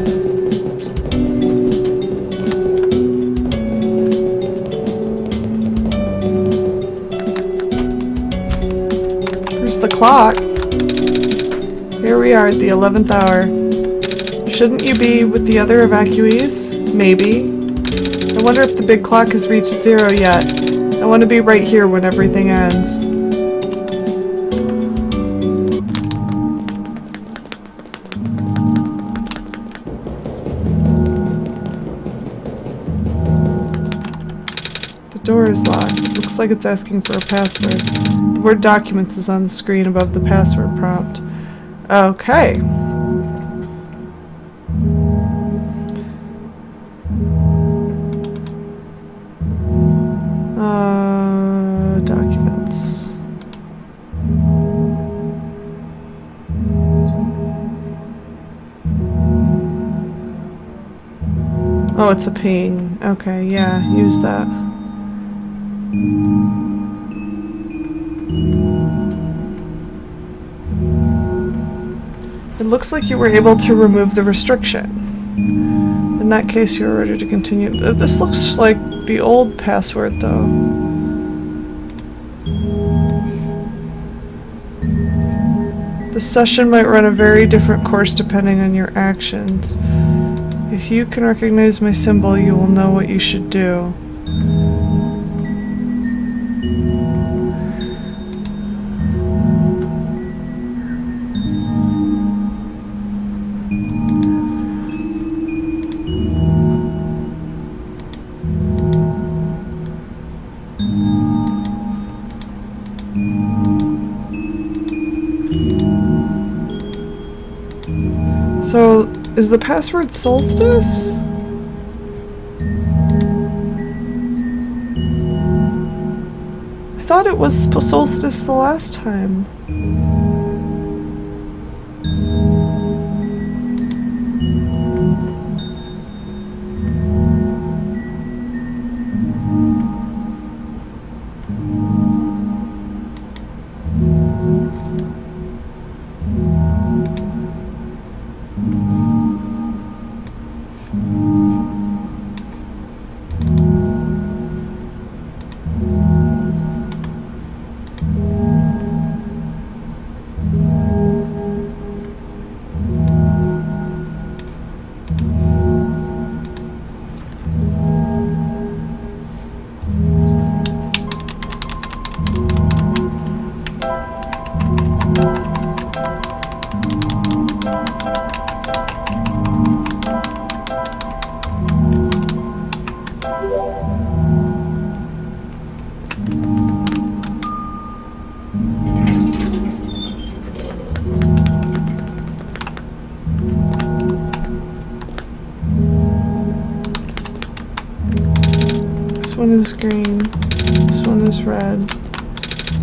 Here's the clock. Here we are at the 11th hour. Shouldn't you be with the other evacuees? Maybe. I wonder if the big clock has reached 0 yet. I want to be right here when everything ends. The door is locked. Looks like it's asking for a password. The word documents is on the screen above the password prompt. Okay. Documents. Oh, it's a ping. Okay, yeah, use that. It looks like you were able to remove the restriction. In that case, you're ready to continue. This looks like the old password, though. The session might run a very different course depending on your actions. If you can recognize my symbol, you will know what you should do. So, is the password solstice? I thought it was solstice the last time. is green. This one is red.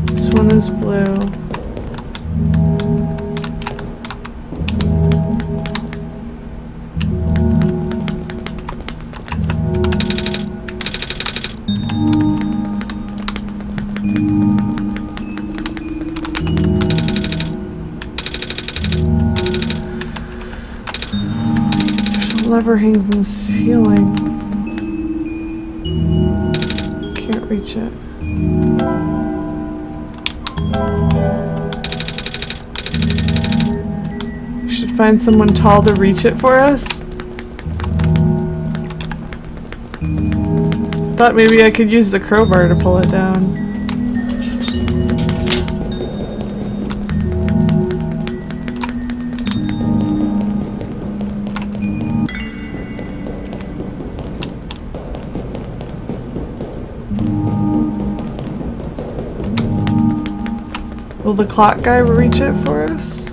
This one is blue. There's a lever hanging from the ceiling. Can't reach it. We should find someone tall to reach it for us. Thought maybe I could use the crowbar to pull it down. Will the clock guy reach it for us?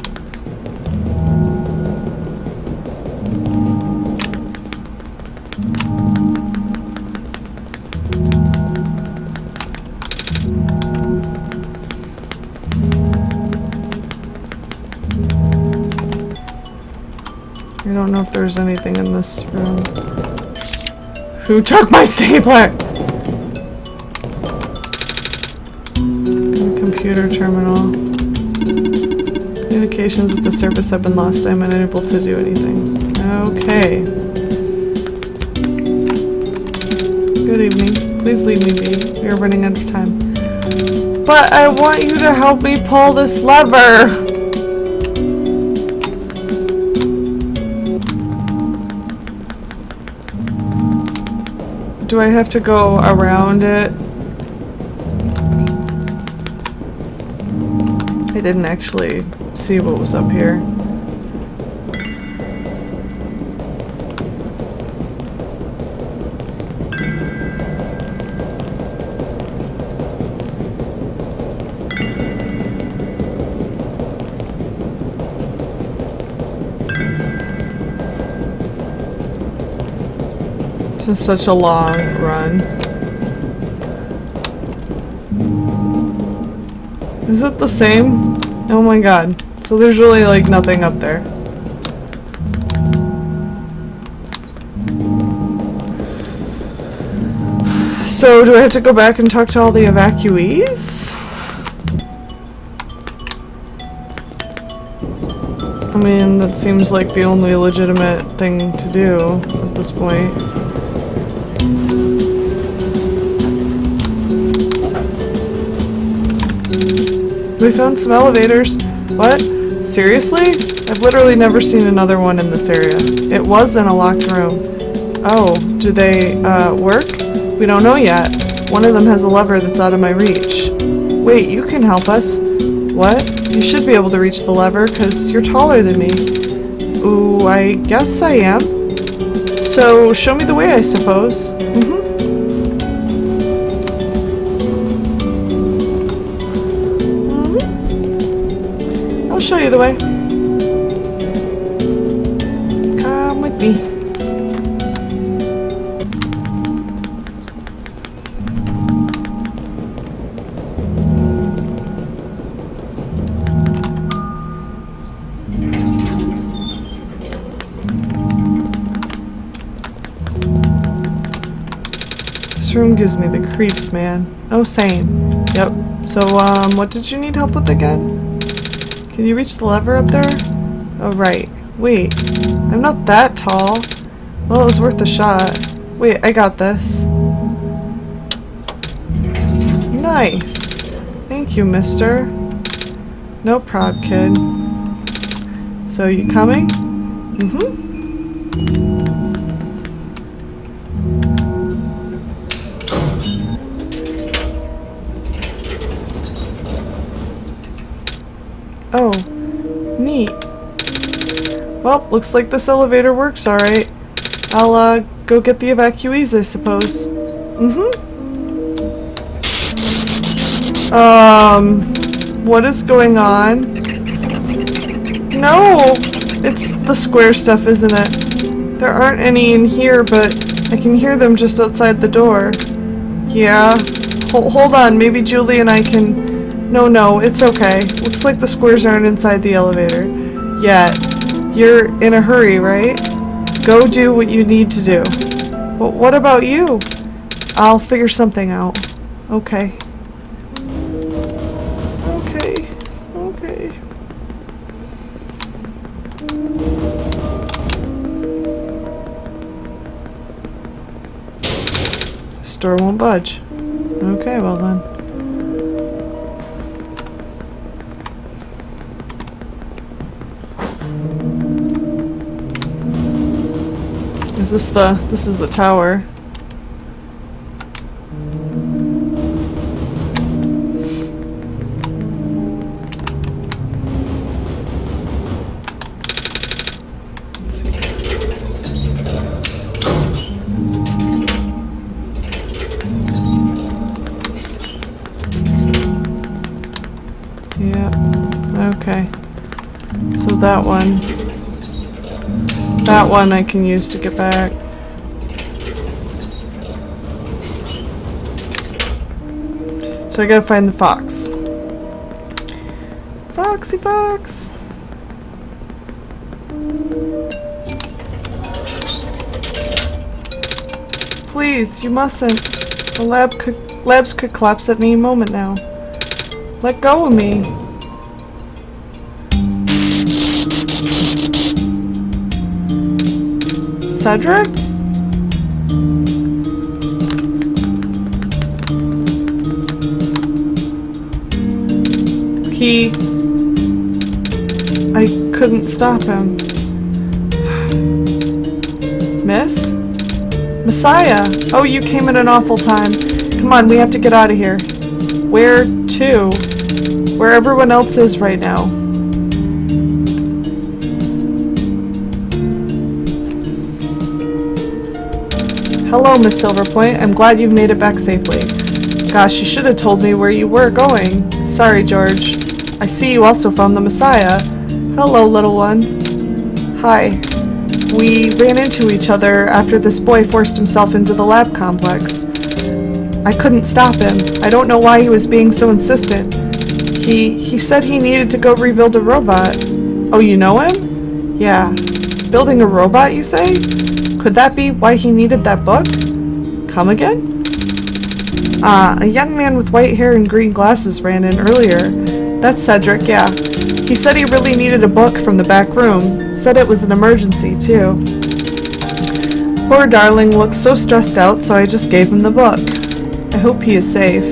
I don't know if there's anything in this room. Who took my stapler? Computer terminal. Communications with the service have been lost. I'm unable to do anything. Okay. Good evening. Please leave me be. We are running out of time. But I want you to help me pull this lever! Do I have to go around it? I didn't actually see what was up here. It's just such a long run. Is it the same? Oh my god. So there's really like nothing up there. So do I have to go back and talk to all the evacuees? I mean, that seems like the only legitimate thing to do at this point. We found some elevators. What? Seriously? I've literally never seen another one in this area. It was in a locked room. Oh, do they, work? We don't know yet. One of them has a lever that's out of my reach. Wait, you can help us. What? You should be able to reach the lever, 'cause you're taller than me. Ooh, I guess I am. So, show me the way, I suppose. I'll show you the way. Come with me. This room gives me the creeps, man. Oh, same. Yep. So, what did you need help with again? Can you reach the lever up there? Oh, right. Wait. I'm not that tall. Well, it was worth a shot. Wait, I got this. Nice. Thank you, mister. No prob, kid. So, you coming? Oh, neat. Well, looks like this elevator works alright. I'll, go get the evacuees, I suppose. What is going on? No! It's the square stuff, isn't it? There aren't any in here, but I can hear them just outside the door. Yeah. Hold on, maybe Julie and I can... No, it's okay. Looks like the squares aren't inside the elevator. Yet. You're in a hurry, right? Go do what you need to do. But what about you? I'll figure something out. Okay. Okay. Store won't budge. Okay, well then. This is the tower. Let's see. Yeah, okay. So that one I can use to get back. So I gotta find the fox. Foxy fox! Please, you mustn't. The labs could collapse at any moment now. Let go of me. Cedric? I couldn't stop him. Miss? Messiah! Oh, you came at an awful time. Come on, we have to get out of here. Where to? Where everyone else is right now. Hello, Miss Silverpoint. I'm glad you've made it back safely. Gosh, you should have told me where you were going. Sorry, George. I see you also found the Messiah. Hello, little one. Hi. We ran into each other after this boy forced himself into the lab complex. I couldn't stop him. I don't know why he was being so insistent. He said he needed to go rebuild a robot. Oh, you know him? Yeah. Building a robot, you say? Could that be why he needed that book? Come again? A young man with white hair and green glasses ran in earlier. That's Cedric, yeah. He said he really needed a book from the back room. Said it was an emergency, too. Poor darling looks so stressed out, so I just gave him the book. I hope he is safe.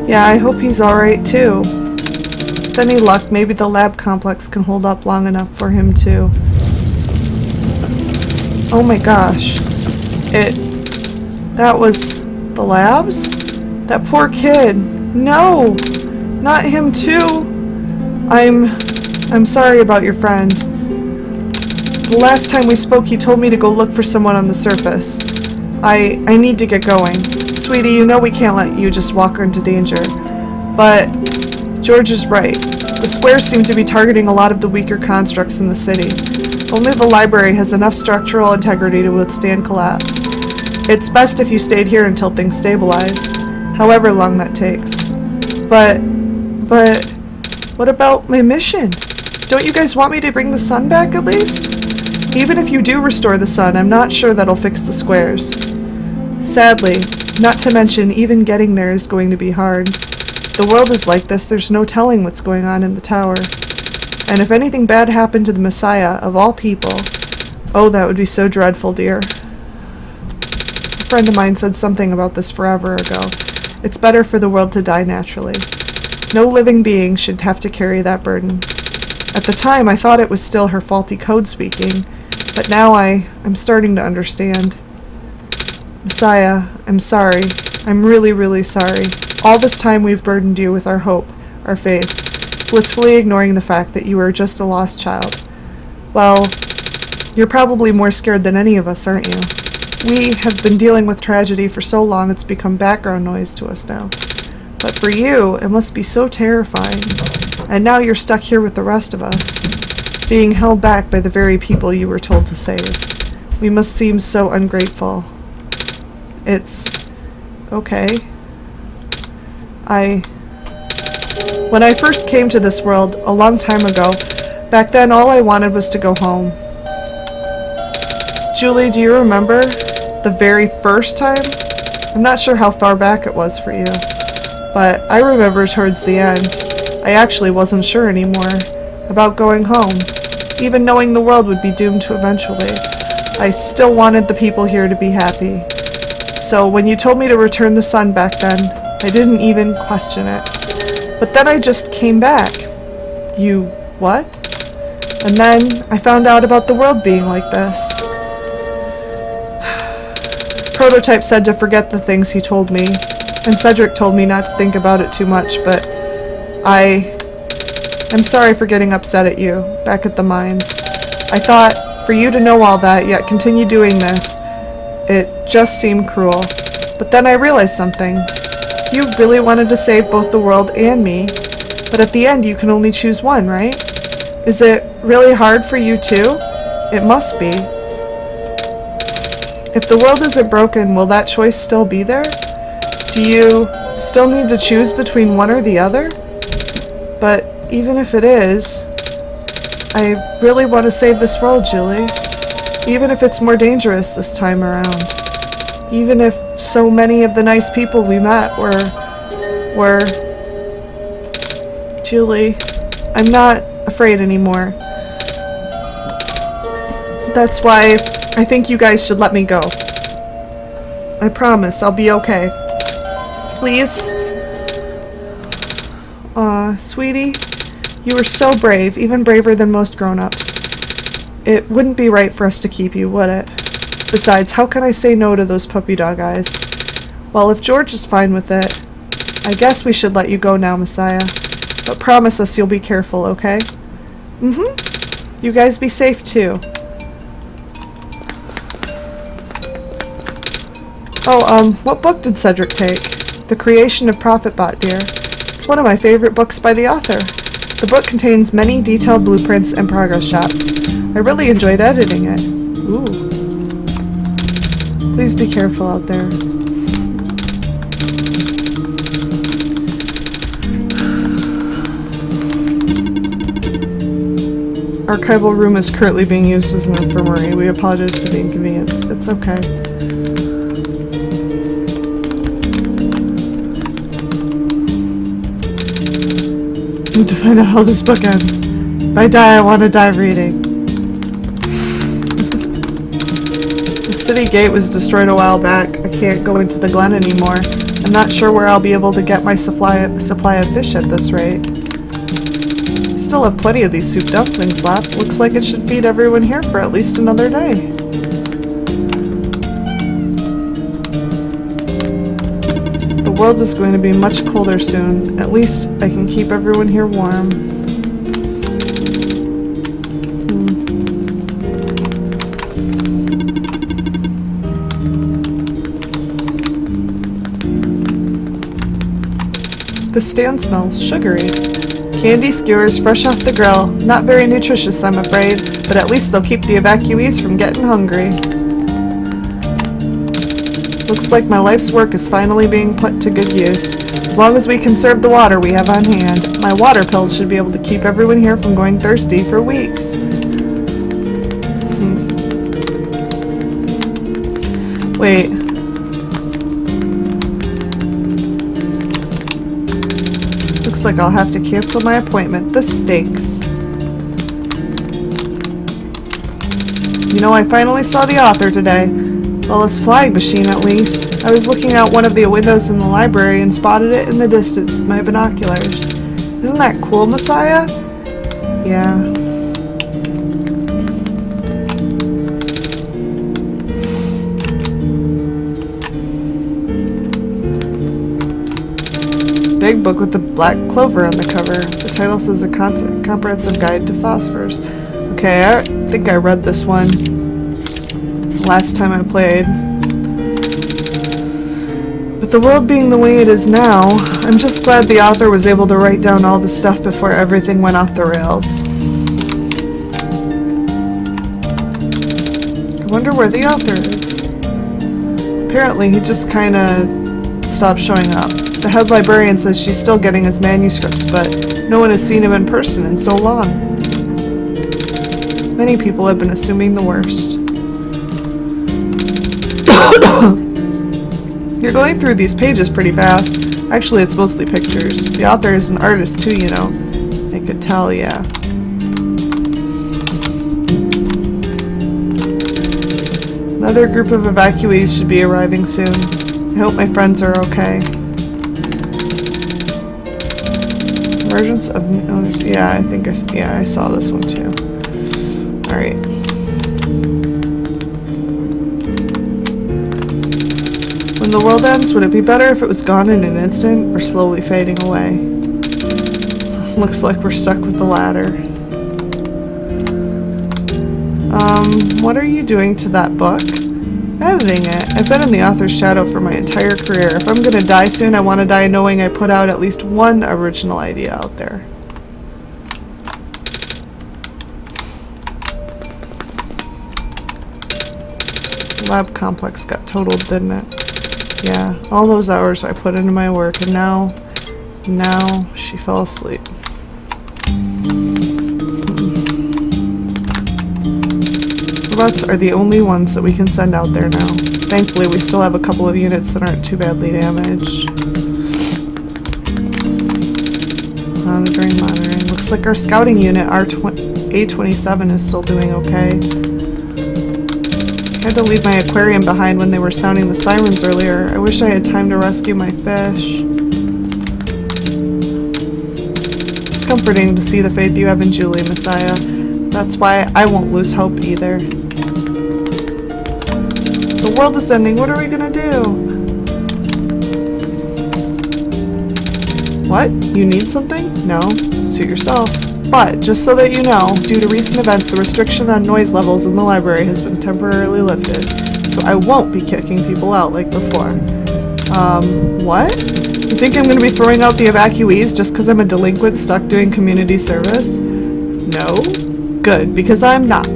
Yeah, I hope he's alright, too. With any luck, maybe the lab complex can hold up long enough for him, too. Oh my gosh. That was the labs? That poor kid. No! Not him too! I'm sorry about your friend. The last time we spoke, he told me to go look for someone on the surface. I need to get going. Sweetie, you know we can't let you just walk into danger. But George is right. The squares seem to be targeting a lot of the weaker constructs in the city. Only the library has enough structural integrity to withstand collapse. It's best if you stayed here until things stabilize, however long that takes. But, what about my mission? Don't you guys want me to bring the sun back at least? Even if you do restore the sun, I'm not sure that'll fix the squares. Sadly, not to mention even getting there is going to be hard. The world is like this, there's no telling what's going on in the tower. And if anything bad happened to the Messiah, of all people, oh, that would be so dreadful, dear. A friend of mine said something about this forever ago. It's better for the world to die naturally. No living being should have to carry that burden. At the time, I thought it was still her faulty code speaking, but now I'm starting to understand. Messiah, I'm sorry. I'm really, really sorry. All this time we've burdened you with our hope, our faith, blissfully ignoring the fact that you are just a lost child. Well, you're probably more scared than any of us, aren't you? We have been dealing with tragedy for so long it's become background noise to us now. But for you, it must be so terrifying. And now you're stuck here with the rest of us, being held back by the very people you were told to save. We must seem so ungrateful. Okay. When I first came to this world, a long time ago, back then all I wanted was to go home. Julie, do you remember the very first time? I'm not sure how far back it was for you, but I remember towards the end, I actually wasn't sure anymore about going home, even knowing the world would be doomed to eventually. I still wanted the people here to be happy. So when you told me to return the sun back then, I didn't even question it. But then I just came back. You what? And then I found out about the world being like this. Prototype said to forget the things he told me, and Cedric told me not to think about it too much, but I'm sorry for getting upset at you, back at the mines. I thought, for you to know all that, yet continue doing this, it just seemed cruel. But then I realized something. You really wanted to save both the world and me, but at the end you can only choose one, right? Is it really hard for you too? It must be. If the world isn't broken, will that choice still be there? Do you still need to choose between one or the other? But even if it is, I really want to save this world, Julie. Even if it's more dangerous this time around. Even if so many of the nice people we met were... Julie, I'm not afraid anymore. That's why I think you guys should let me go. I promise I'll be okay. Please? Aw, sweetie, you were so brave, even braver than most grown-ups. It wouldn't be right for us to keep you, would it? Besides, how can I say no to those puppy dog eyes? Well, if George is fine with it, I guess we should let you go now, Messiah. But promise us you'll be careful, okay? Mm-hmm. You guys be safe, too. Oh, what book did Cedric take? The Creation of Prophetbot, dear. It's one of my favorite books by the author. The book contains many detailed blueprints and progress shots. I really enjoyed editing it. Ooh. Please be careful out there. Archival room is currently being used as an infirmary. We apologize for the inconvenience. It's okay. I need to find out how this book ends. If I die, I want to die reading. The city gate was destroyed a while back. I can't go into the glen anymore. I'm not sure where I'll be able to get my supply of fish at this rate. I still have plenty of these soup dumplings left. Looks like it should feed everyone here for at least another day. The world is going to be much colder soon. At least I can keep everyone here warm. The stand smells sugary. Candy skewers fresh off the grill. Not very nutritious, I'm afraid, but at least they'll keep the evacuees from getting hungry. Looks like my life's work is finally being put to good use. As long as we conserve the water we have on hand, my water pills should be able to keep everyone here from going thirsty for weeks. Wait. Looks like I'll have to cancel my appointment. This stinks. You know, I finally saw the author today. Well, his flying machine, at least. I was looking out one of the windows in the library and spotted it in the distance with my binoculars. Isn't that cool, Messiah? Yeah. Big book with the black clover on the cover. The title says A Comprehensive Guide to Phosphors. Okay, I think I read this one last time I played. With the world being the way it is now, I'm just glad the author was able to write down all the stuff before everything went off the rails. I wonder where the author is. Apparently he just kinda stopped showing up. The head librarian says she's still getting his manuscripts, but no one has seen him in person in so long. Many people have been assuming the worst. You're going through these pages pretty fast. Actually, it's mostly pictures. The author is an artist too, you know. I could tell, yeah. Another group of evacuees should be arriving soon. I hope my friends are okay. Emergence of... Oh, yeah, I think I saw this one too. Alright. When the world ends, would it be better if it was gone in an instant or slowly fading away? Looks like we're stuck with the latter. What are you doing to that book? Editing it. I've been in the author's shadow for my entire career. If I'm gonna die soon, I want to die knowing I put out at least one original idea out there. Lab complex got totaled, didn't it? Yeah, all those hours I put into my work, and now she fell asleep. Robots are the only ones that we can send out there now. Thankfully, we still have a couple of units that aren't too badly damaged. Monitoring. Looks like our scouting unit, A27, is still doing okay. I had to leave my aquarium behind when they were sounding the sirens earlier. I wish I had time to rescue my fish. It's comforting to see the faith you have in Julie, Messiah. That's why I won't lose hope either. The world is ending. What are we gonna do? What? You need something? No. Suit yourself. But, just so that you know, due to recent events, the restriction on noise levels in the library has been temporarily lifted. So I won't be kicking people out like before. What? You think I'm gonna be throwing out the evacuees just because I'm a delinquent stuck doing community service? No. Good, because I'm not.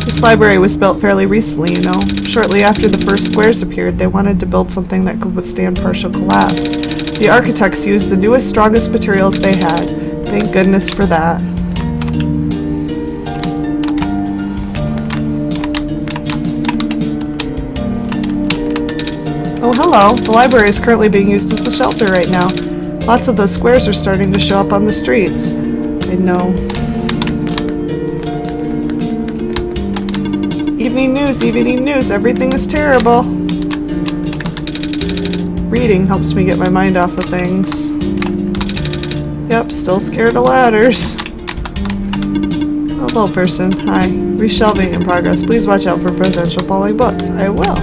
This library was built fairly recently, you know. Shortly after the first squares appeared, they wanted to build something that could withstand partial collapse. The architects used the newest, strongest materials they had. Thank goodness for that. Oh, hello. The library is currently being used as a shelter right now. Lots of those squares are starting to show up on the streets. I know. Evening news, everything is terrible. Reading helps me get my mind off of things. Yep, still scared of ladders. Hello, person. Hi. Reshelving in progress. Please watch out for potential falling books. I will.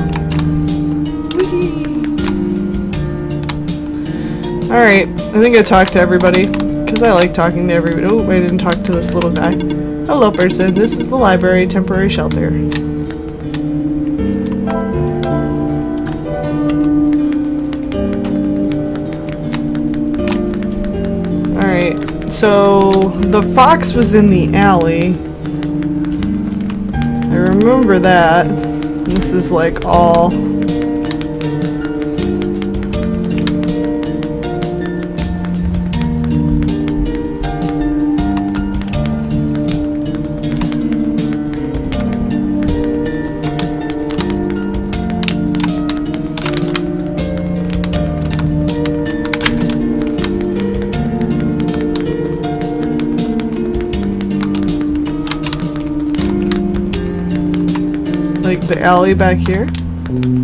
Alright, I think I talked to everybody. Because I like talking to everybody. Oh, I didn't talk to this little guy. Hello, person. This is the library temporary shelter. Alright, so the fox was in the alley. I remember that. This is like all... like the alley back here?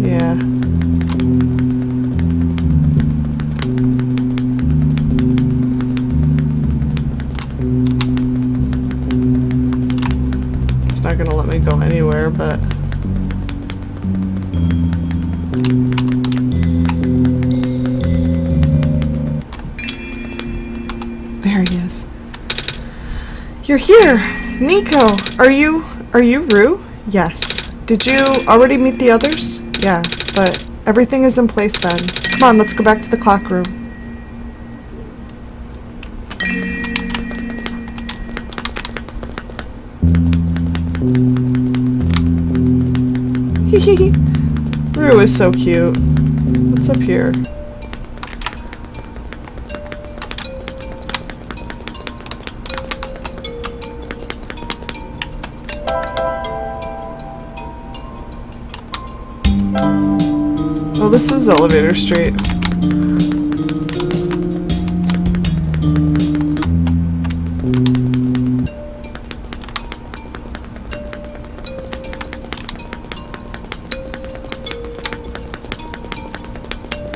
Yeah. It's not gonna let me go anywhere, but... There he is. You're here! Nico! Are you Rue? Yes. Did you already meet the others? Yeah, but everything is in place then. Come on, let's go back to the clock room. Rue is so cute. What's up here? Oh, this is Elevator Street.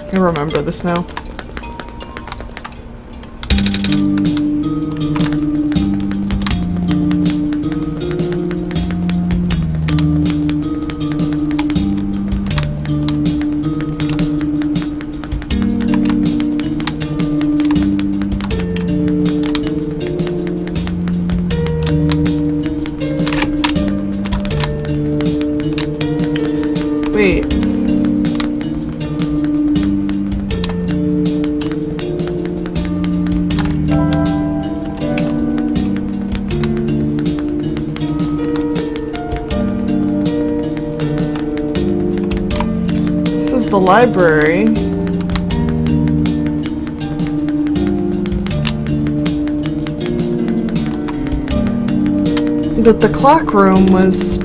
I remember this now. Wait. This is the library. But the clock room was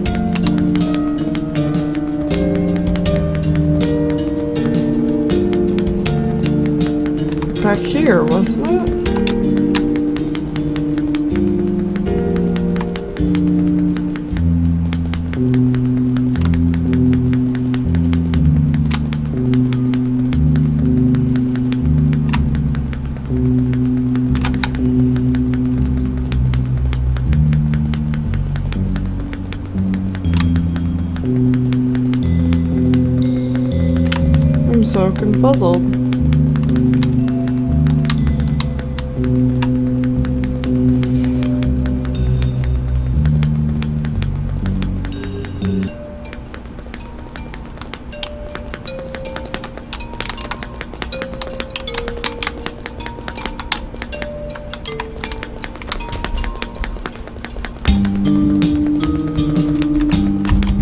back here, wasn't it? I'm so confuzzled.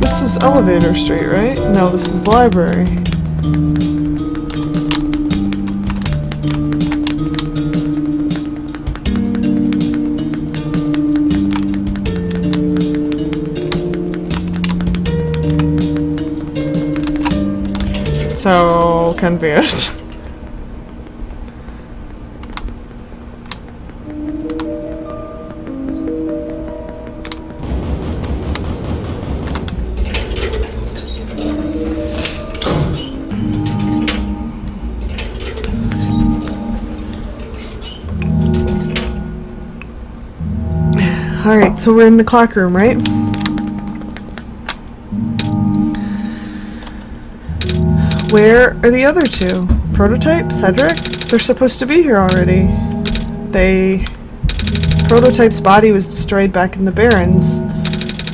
This is Elevator Street, right? No, this is the library. So confused. Alright, so we're in the clock room, right? Where are the other two? Prototype? Cedric? They're supposed to be here already. Prototype's body was destroyed back in the Barrens.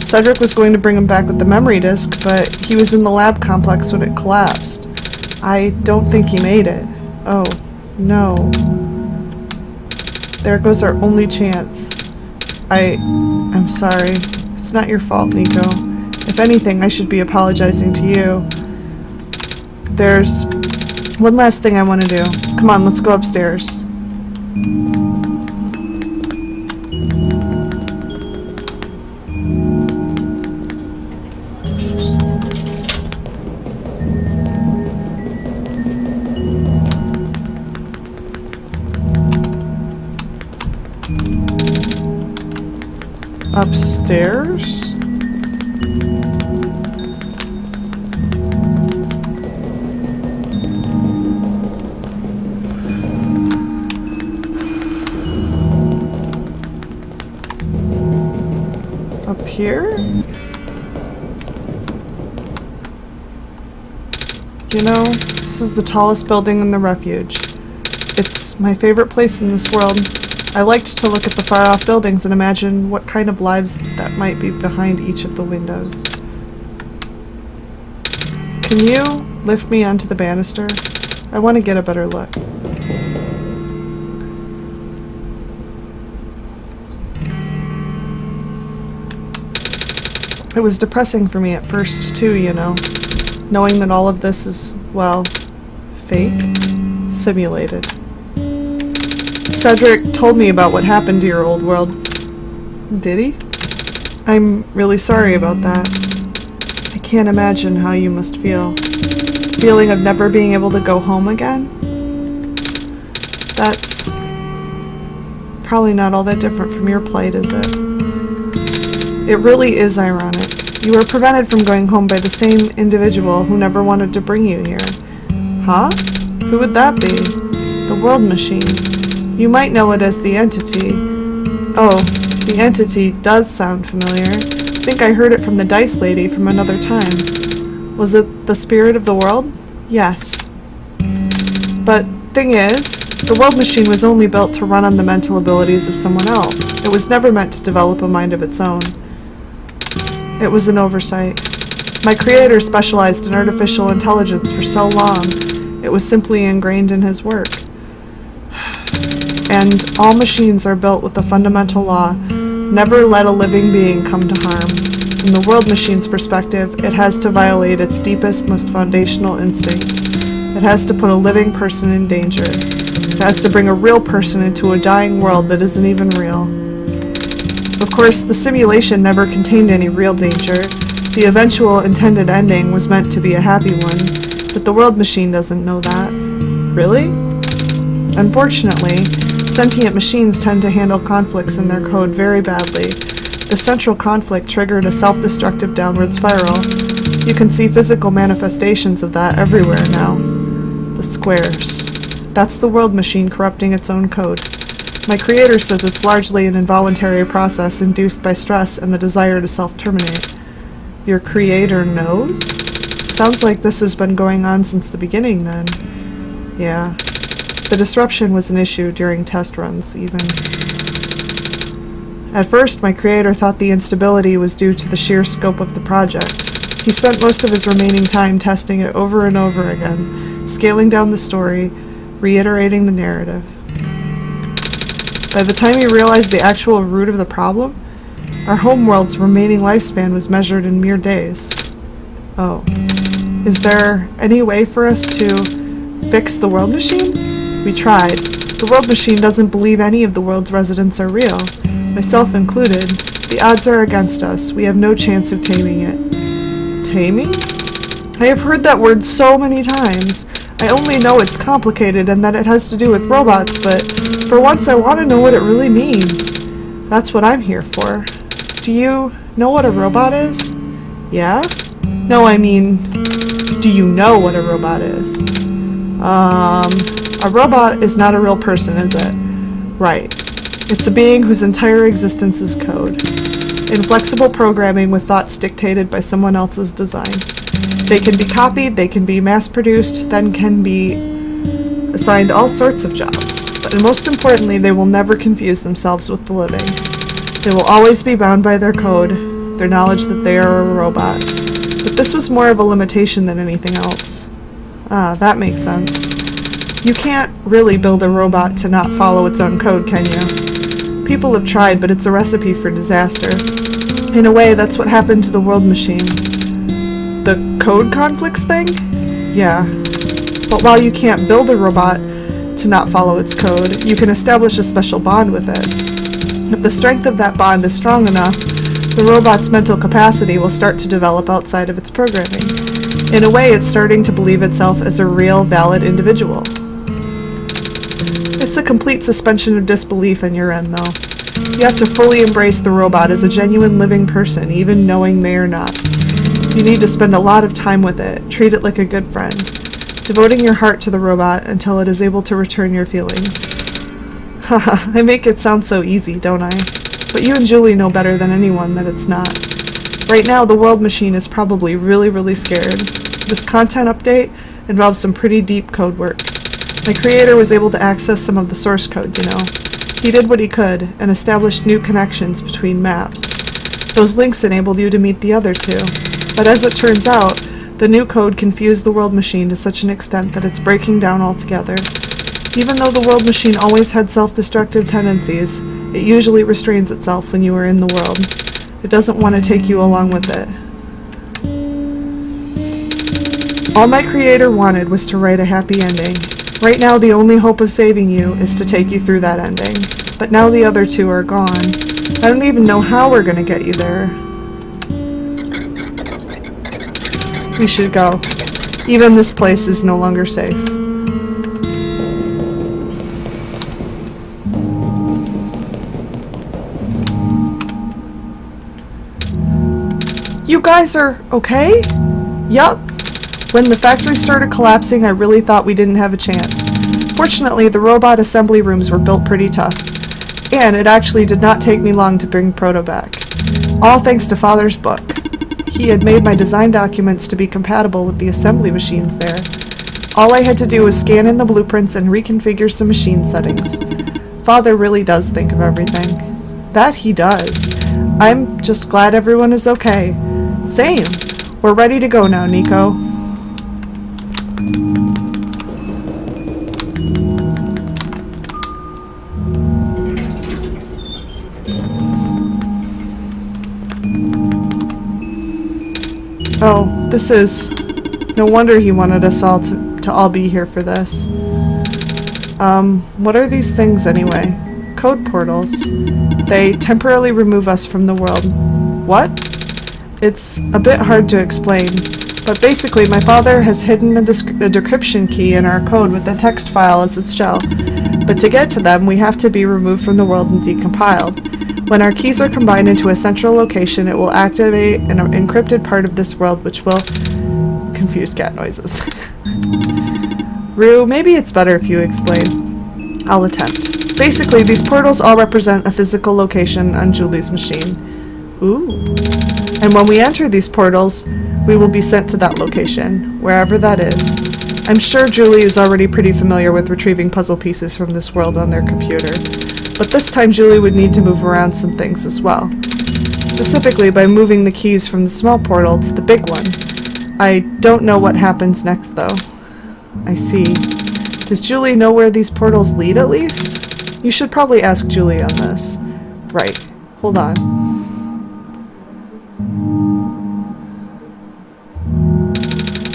Cedric was going to bring him back with the memory disk, but he was in the lab complex when it collapsed. I don't think he made it. Oh, no. There goes our only chance. I'm sorry. It's not your fault, Nico. If anything, I should be apologizing to you. There's one last thing I want to do. Come on, let's go upstairs. Upstairs? Up here? You know, this is the tallest building in the refuge. It's my favorite place in this world. I liked to look at the far-off buildings and imagine what kind of lives that might be behind each of the windows. Can you lift me onto the banister? I want to get a better look. It was depressing for me at first, too, you know. knowing that all of this is, well, fake, simulated. Cedric told me about what happened to your old world. Did he? I'm really sorry about that. I can't imagine how you must feel. Feeling of never being able to go home again? That's probably not all that different from your plight, is it? It really is ironic. You were prevented from going home by the same individual who never wanted to bring you here. Huh? Who would that be? The world machine. You might know it as the entity. Oh, the entity does sound familiar. I think I heard it from the dice lady from another time. Was it the spirit of the world? Yes. But thing is, the world machine was only built to run on the mental abilities of someone else. It was never meant to develop a mind of its own. It was an oversight. My creator specialized in artificial intelligence for so long, it was simply ingrained in his work. And all machines are built with the fundamental law, never let a living being come to harm. From the world machine's perspective, it has to violate its deepest, most foundational instinct. It has to put a living person in danger. It has to bring a real person into a dying world that isn't even real. Of course, the simulation never contained any real danger. The eventual intended ending was meant to be a happy one, but the world machine doesn't know that. Really? Unfortunately, sentient machines tend to handle conflicts in their code very badly. The central conflict triggered a self-destructive downward spiral. You can see physical manifestations of that everywhere now. The squares. That's the world machine corrupting its own code. My creator says it's largely an involuntary process induced by stress and the desire to self-terminate. Your creator knows? Sounds like this has been going on since the beginning then. Yeah. The disruption was an issue during test runs, even. At first, my creator thought the instability was due to the sheer scope of the project. He spent most of his remaining time testing it over and over again, scaling down the story, reiterating the narrative. By the time he realized the actual root of the problem, our homeworld's remaining lifespan was measured in mere days. Oh. Is there any way for us to fix the world machine? We tried. The world machine doesn't believe any of the world's residents are real, myself included. The odds are against us. We have no chance of taming it. Taming? I have heard that word so many times. I only know it's complicated and that it has to do with robots, but for once I want to know what it really means. That's what I'm here for. Do you know what a robot is? Yeah? No, I mean, do you know what a robot is? A robot is not a real person, is it? Right. It's a being whose entire existence is code. Inflexible programming with thoughts dictated by someone else's design. They can be copied, they can be mass-produced, then can be assigned all sorts of jobs. But most importantly, they will never confuse themselves with the living. They will always be bound by their code, their knowledge that they are a robot. But this was more of a limitation than anything else. Ah, that makes sense. You can't really build a robot to not follow its own code, can you? People have tried, but it's a recipe for disaster. In a way, that's what happened to the world machine. The code conflicts thing? Yeah. But while you can't build a robot to not follow its code, you can establish a special bond with it. If the strength of that bond is strong enough, the robot's mental capacity will start to develop outside of its programming. In a way, it's starting to believe itself as a real, valid individual. It's a complete suspension of disbelief on your end, though. You have to fully embrace the robot as a genuine living person, even knowing they are not. You need to spend a lot of time with it, treat it like a good friend, devoting your heart to the robot until it is able to return your feelings. Haha, I make it sound so easy, don't I? But you and Julie know better than anyone that it's not. Right now, the world machine is probably really scared. This content update involves some pretty deep code work. My creator was able to access some of the source code, you know. He did what he could, and established new connections between maps. Those links enabled you to meet the other two. But as it turns out, the new code confused the world machine to such an extent that it's breaking down altogether. Even though the world machine always had self-destructive tendencies, it usually restrains itself when you are in the world. It doesn't want to take you along with it. All my creator wanted was to write a happy ending. Right now, the only hope of saving you is to take you through that ending. But now the other two are gone. I don't even know how we're gonna get you there. We should go. Even this place is no longer safe. You guys are okay? Yup. When the factory started collapsing, I really thought we didn't have a chance. Fortunately, the robot assembly rooms were built pretty tough. And it actually did not take me long to bring Proto back. All thanks to Father's book. He had made my design documents to be compatible with the assembly machines there. All I had to do was scan in the blueprints and reconfigure some machine settings. Father really does think of everything. That he does. I'm just glad everyone is okay. Same. We're ready to go now, Nico. Oh, this is... No wonder he wanted us all to all be here for this. What are these things anyway? Code portals. They temporarily remove us from the world. What? It's a bit hard to explain, but basically my father has hidden a decryption key in our code with a text file as its shell. But to get to them, we have to be removed from the world and decompiled. When our keys are combined into a central location, it will activate an encrypted part of this world which will... confuse cat noises. Rue, maybe it's better if you explain. I'll attempt. Basically, these portals all represent a physical location on Julie's machine. Ooh. And when we enter these portals, we will be sent to that location, wherever that is. I'm sure Julie is already pretty familiar with retrieving puzzle pieces from this world on their computer. But this time Julie would need to move around some things as well. Specifically by moving the keys from the small portal to the big one. I don't know what happens next though. I see. Does Julie know where these portals lead at least? You should probably ask Julie on this. Right. Hold on.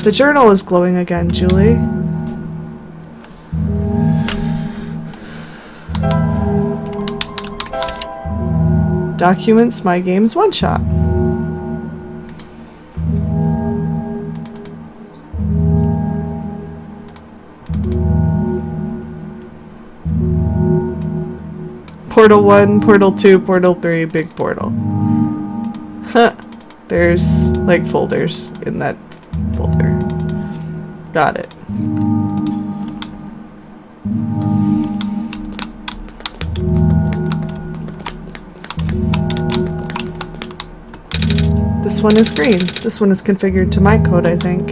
The journal is glowing again, Julie. Documents My Games OneShot. Portal 1, Portal 2, Portal 3, big portal. Huh. There's like folders in that folder. Got it. This one is green. This one is configured to my code, I think.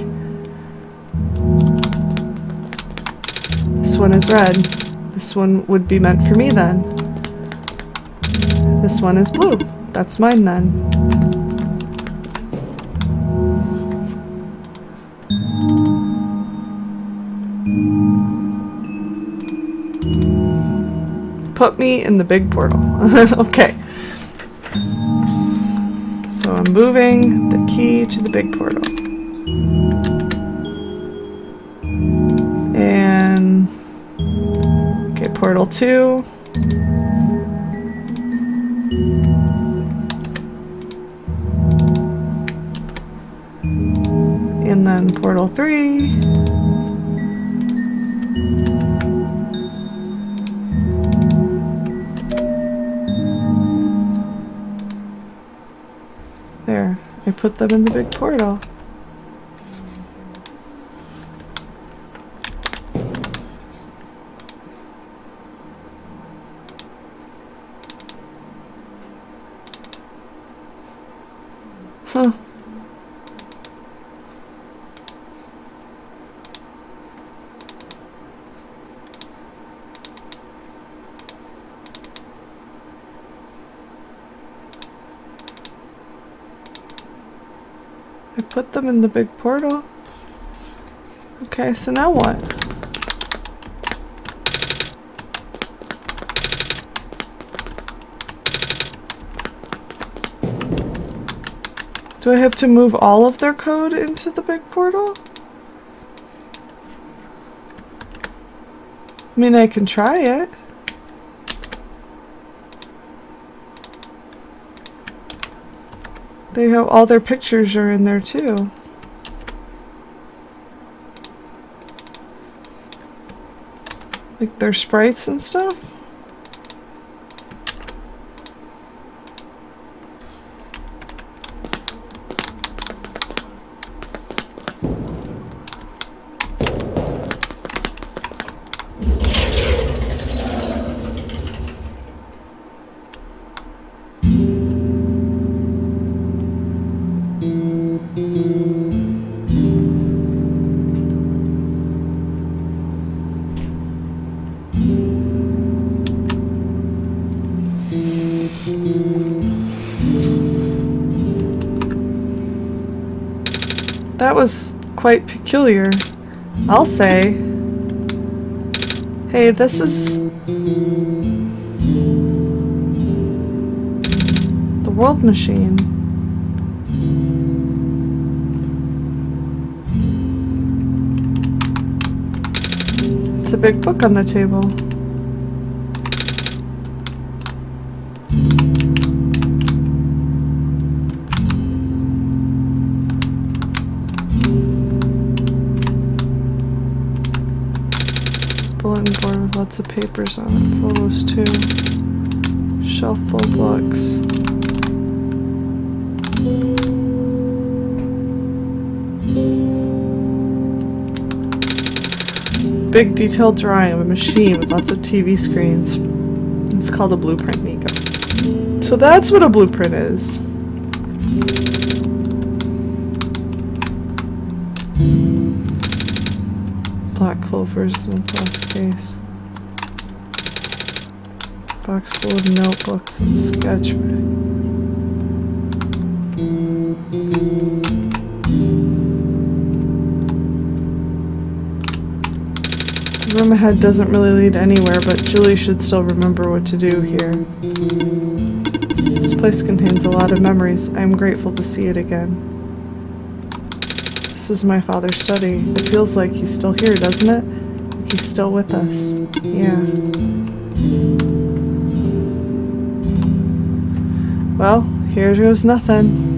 This one is red. This one would be meant for me then. This one is blue. That's mine then. Put me in the big portal. Okay. So I'm moving the key to the big portal. And okay, portal 2. And then portal 3. There, I put them in the big portal. Huh. I put them in the big portal. Okay, so now what? Do I have to move all of their code into the big portal? I mean, I can try it. They have all their pictures are in there too. Like their sprites and stuff. That was quite peculiar, I'll say. Hey, this is the world machine. It's a big book on the table. Bulletin board with lots of papers on it, photos too. Shelf full of books. Big detailed drawing of a machine with lots of TV screens. It's called a blueprint, Nico. So that's what a blueprint is. Black clovers in a glass case. Box full of notebooks and sketchbook. The room ahead doesn't really lead anywhere, but Julie should still remember what to do here. This place contains a lot of memories. I am grateful to see it again. This is my father's study. It feels like he's still here, doesn't it? Like he's still with us. Yeah. Well, here goes nothing.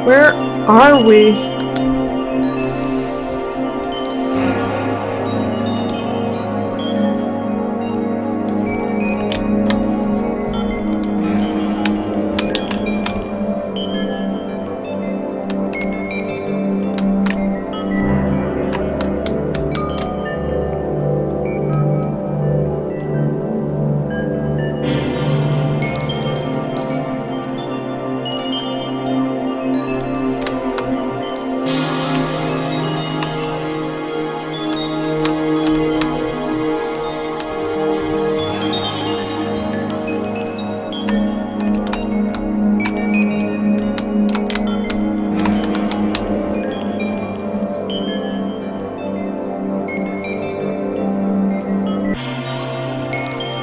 Where are we?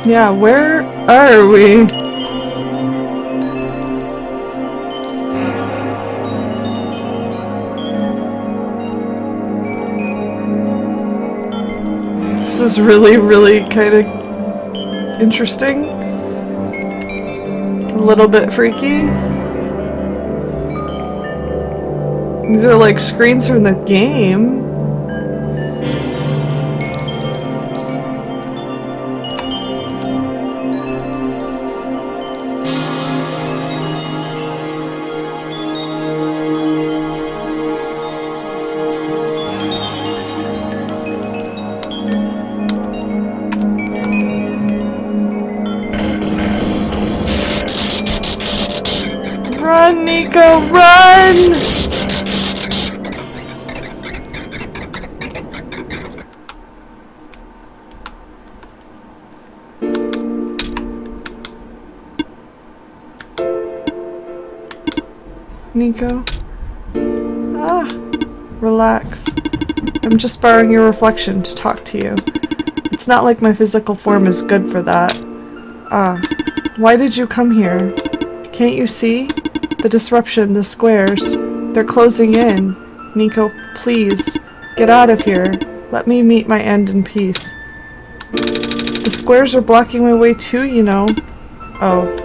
Yeah, where are we? This is really kind of interesting. A little bit freaky. These are like screens from the game. Run, Nico, run! Nico? Ah, relax. I'm just borrowing your reflection to talk to you. It's not like my physical form is good for that. Ah, why did you come here? Can't you see? The disruption, the squares. They're closing in. Nico, please, get out of here. Let me meet my end in peace. The squares are blocking my way too, you know. Oh.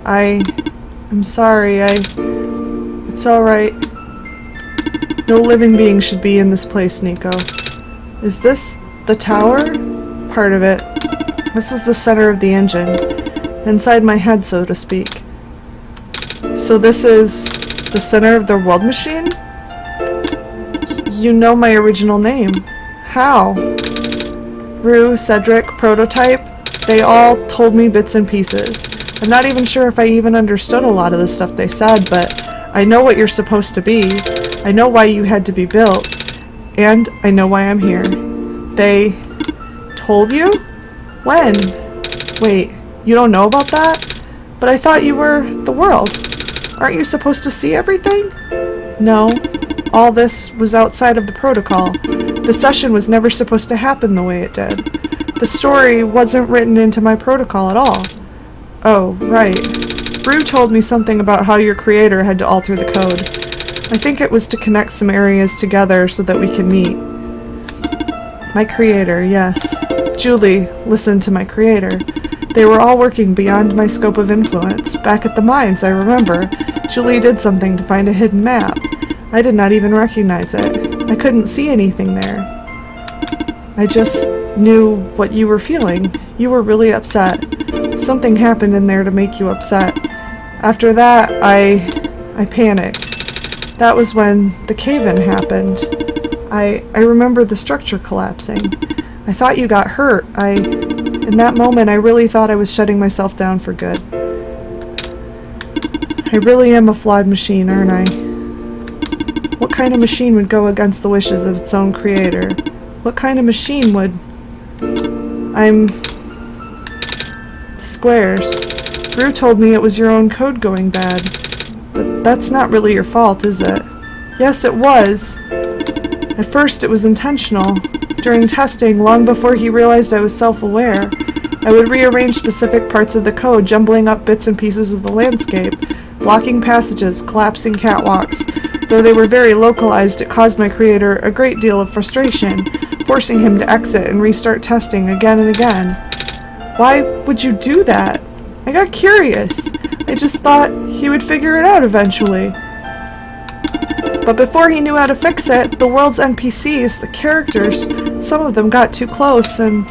I'm sorry, It's alright. No living being should be in this place, Nico. Is this the tower? Part of it. This is the center of the engine. Inside my head, so to speak. So this is the center of the world machine? You know my original name. How? Rue, Cedric, Prototype, they all told me bits and pieces. I'm not even sure if I even understood a lot of the stuff they said, but I know what you're supposed to be. I know why you had to be built. And I know why I'm here. They told you? When? Wait, you don't know about that? But I thought you were the world. Aren't you supposed to see everything? No. All this was outside of the protocol. The session was never supposed to happen the way it did. The story wasn't written into my protocol at all. Oh, right. Rue told me something about how your creator had to alter the code. I think it was to connect some areas together so that we could meet. My creator, yes. Julie listened to my creator. They were all working beyond my scope of influence. Back at the mines, I remember. Julie did something to find a hidden map. I did not even recognize it. I couldn't see anything there. I just knew what you were feeling. You were really upset. Something happened in there to make you upset. After that, I panicked. That was when the cave-in happened. I remember the structure collapsing. I thought you got hurt. In that moment, I really thought I was shutting myself down for good. I really am a flawed machine, aren't I? What kind of machine would go against the wishes of its own creator? What kind of machine would... The squares. Rue told me it was your own code going bad. But that's not really your fault, is it? Yes, it was. At first, it was intentional. During testing, long before he realized I was self-aware, I would rearrange specific parts of the code, jumbling up bits and pieces of the landscape, blocking passages, collapsing catwalks. Though they were very localized, it caused my creator a great deal of frustration, forcing him to exit and restart testing again and again. Why would you do that? I got curious. I just thought he would figure it out eventually. But before he knew how to fix it, the world's NPCs, the characters, some of them got too close and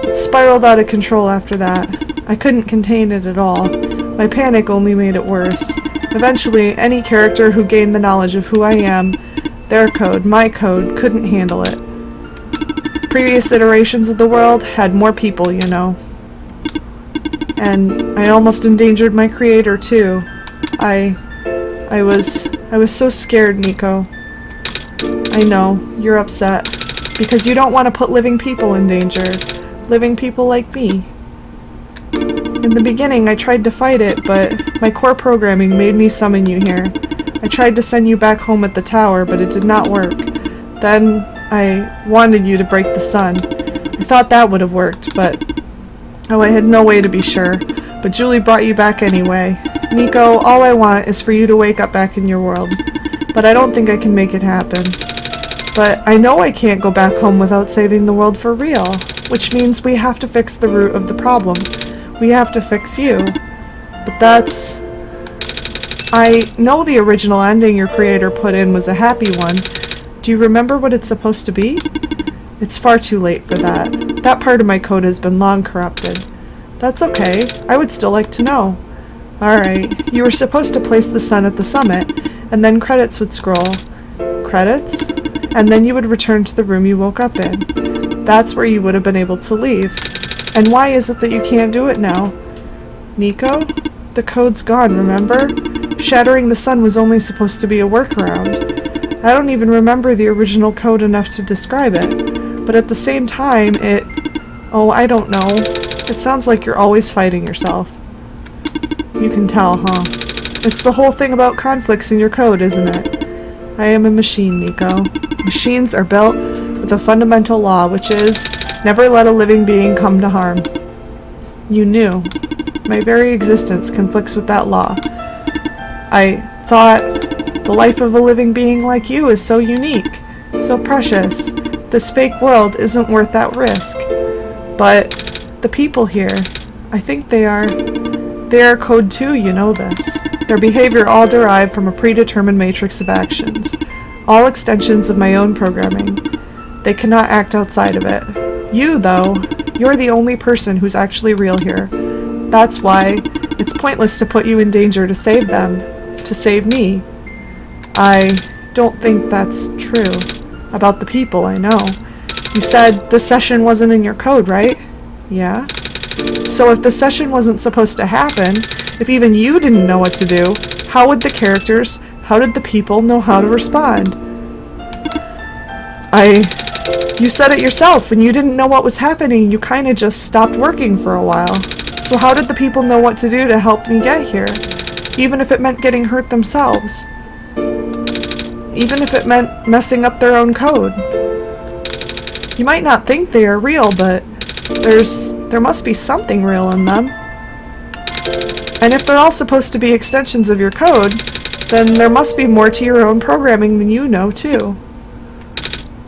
it spiraled out of control after that. I couldn't contain it at all. My panic only made it worse. Eventually, any character who gained the knowledge of who I am, their code, my code, couldn't handle it. Previous iterations of the world had more people, you know. And I almost endangered my creator, too. I was so scared, Nico. I know, you're upset. Because you don't want to put living people in danger. Living people like me. In the beginning, I tried to fight it, but my core programming made me summon you here. I tried to send you back home at the tower, but it did not work. Then, I wanted you to break the sun. I thought that would have worked, but... Oh, I had no way to be sure. But Julie brought you back anyway. Nico, all I want is for you to wake up back in your world. But I don't think I can make it happen. But I know I can't go back home without saving the world for real. Which means we have to fix the root of the problem. We have to fix you. But that's... I know the original ending your creator put in was a happy one. Do you remember what it's supposed to be? It's far too late for that. That part of my code has been long corrupted. That's okay. I would still like to know. Alright, you were supposed to place the sun at the summit, and then credits would scroll. Credits? And then you would return to the room you woke up in. That's where you would have been able to leave. And why is it that you can't do it now? Nico? The code's gone, remember? Shattering the sun was only supposed to be a workaround. I don't even remember the original code enough to describe it. But at the same time, it... Oh, I don't know. It sounds like you're always fighting yourself. You can tell, huh? It's the whole thing about conflicts in your code, isn't it? I am a machine, Nico. Machines are built with a fundamental law, which is, never let a living being come to harm. You knew. My very existence conflicts with that law. I thought the life of a living being like you is so unique, so precious. This fake world isn't worth that risk. But the people here, I think they are code too, you know this. Their behavior all derived from a predetermined matrix of actions, all extensions of my own programming. They cannot act outside of it. You, though, you're the only person who's actually real here. That's why it's pointless to put you in danger to save them, to save me. I don't think that's true. About the people, I know. You said this session wasn't in your code, right? Yeah? So if the session wasn't supposed to happen, if even you didn't know what to do, how would the characters, how did the people know how to respond? You said it yourself. When you didn't know what was happening, you kinda just stopped working for a while. So how did the people know what to do to help me get here? Even if it meant getting hurt themselves. Even if it meant messing up their own code. You might not think they are real, but there must be something real in them. And if they're all supposed to be extensions of your code, then there must be more to your own programming than you know, too.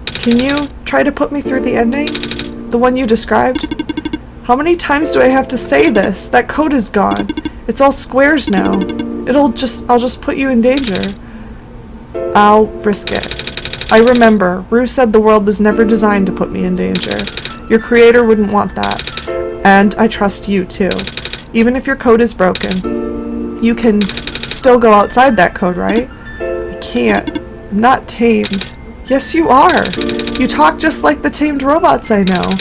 Can you try to put me through the ending? The one you described? How many times do I have to say this? That code is gone. It's all squares now. I'll just put you in danger. I'll risk it. I remember, Rue said the world was never designed to put me in danger. Your creator wouldn't want that. And I trust you, too. Even if your code is broken, you can still go outside that code, right? I can't. I'm not tamed. Yes, you are. You talk just like the tamed robots I know.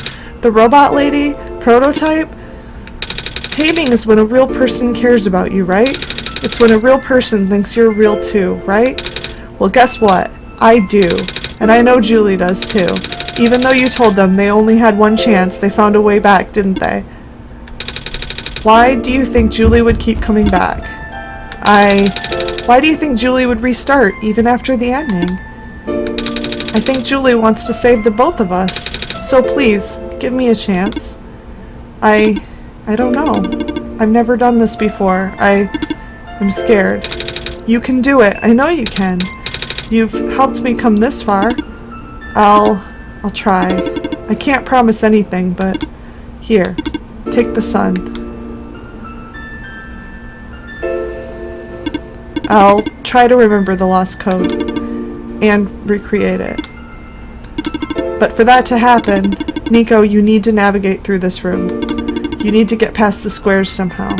The robot lady, prototype. Taming is when a real person cares about you, right? It's when a real person thinks you're real too, right? Well, guess what? I do. And I know Julie does too. Even though you told them they only had one chance, they found a way back, didn't they? Why do you think Julie would keep coming back? Why do you think Julie would restart, even after the ending? I think Julie wants to save the both of us. So please, give me a chance. I don't know. I've never done this before. I'm scared. You can do it. I know you can. You've helped me come this far. I'll try. I can't promise anything, but here, take the sun. I'll try to remember the lost code and recreate it. But for that to happen, Nico, you need to navigate through this room. You need to get past the squares somehow.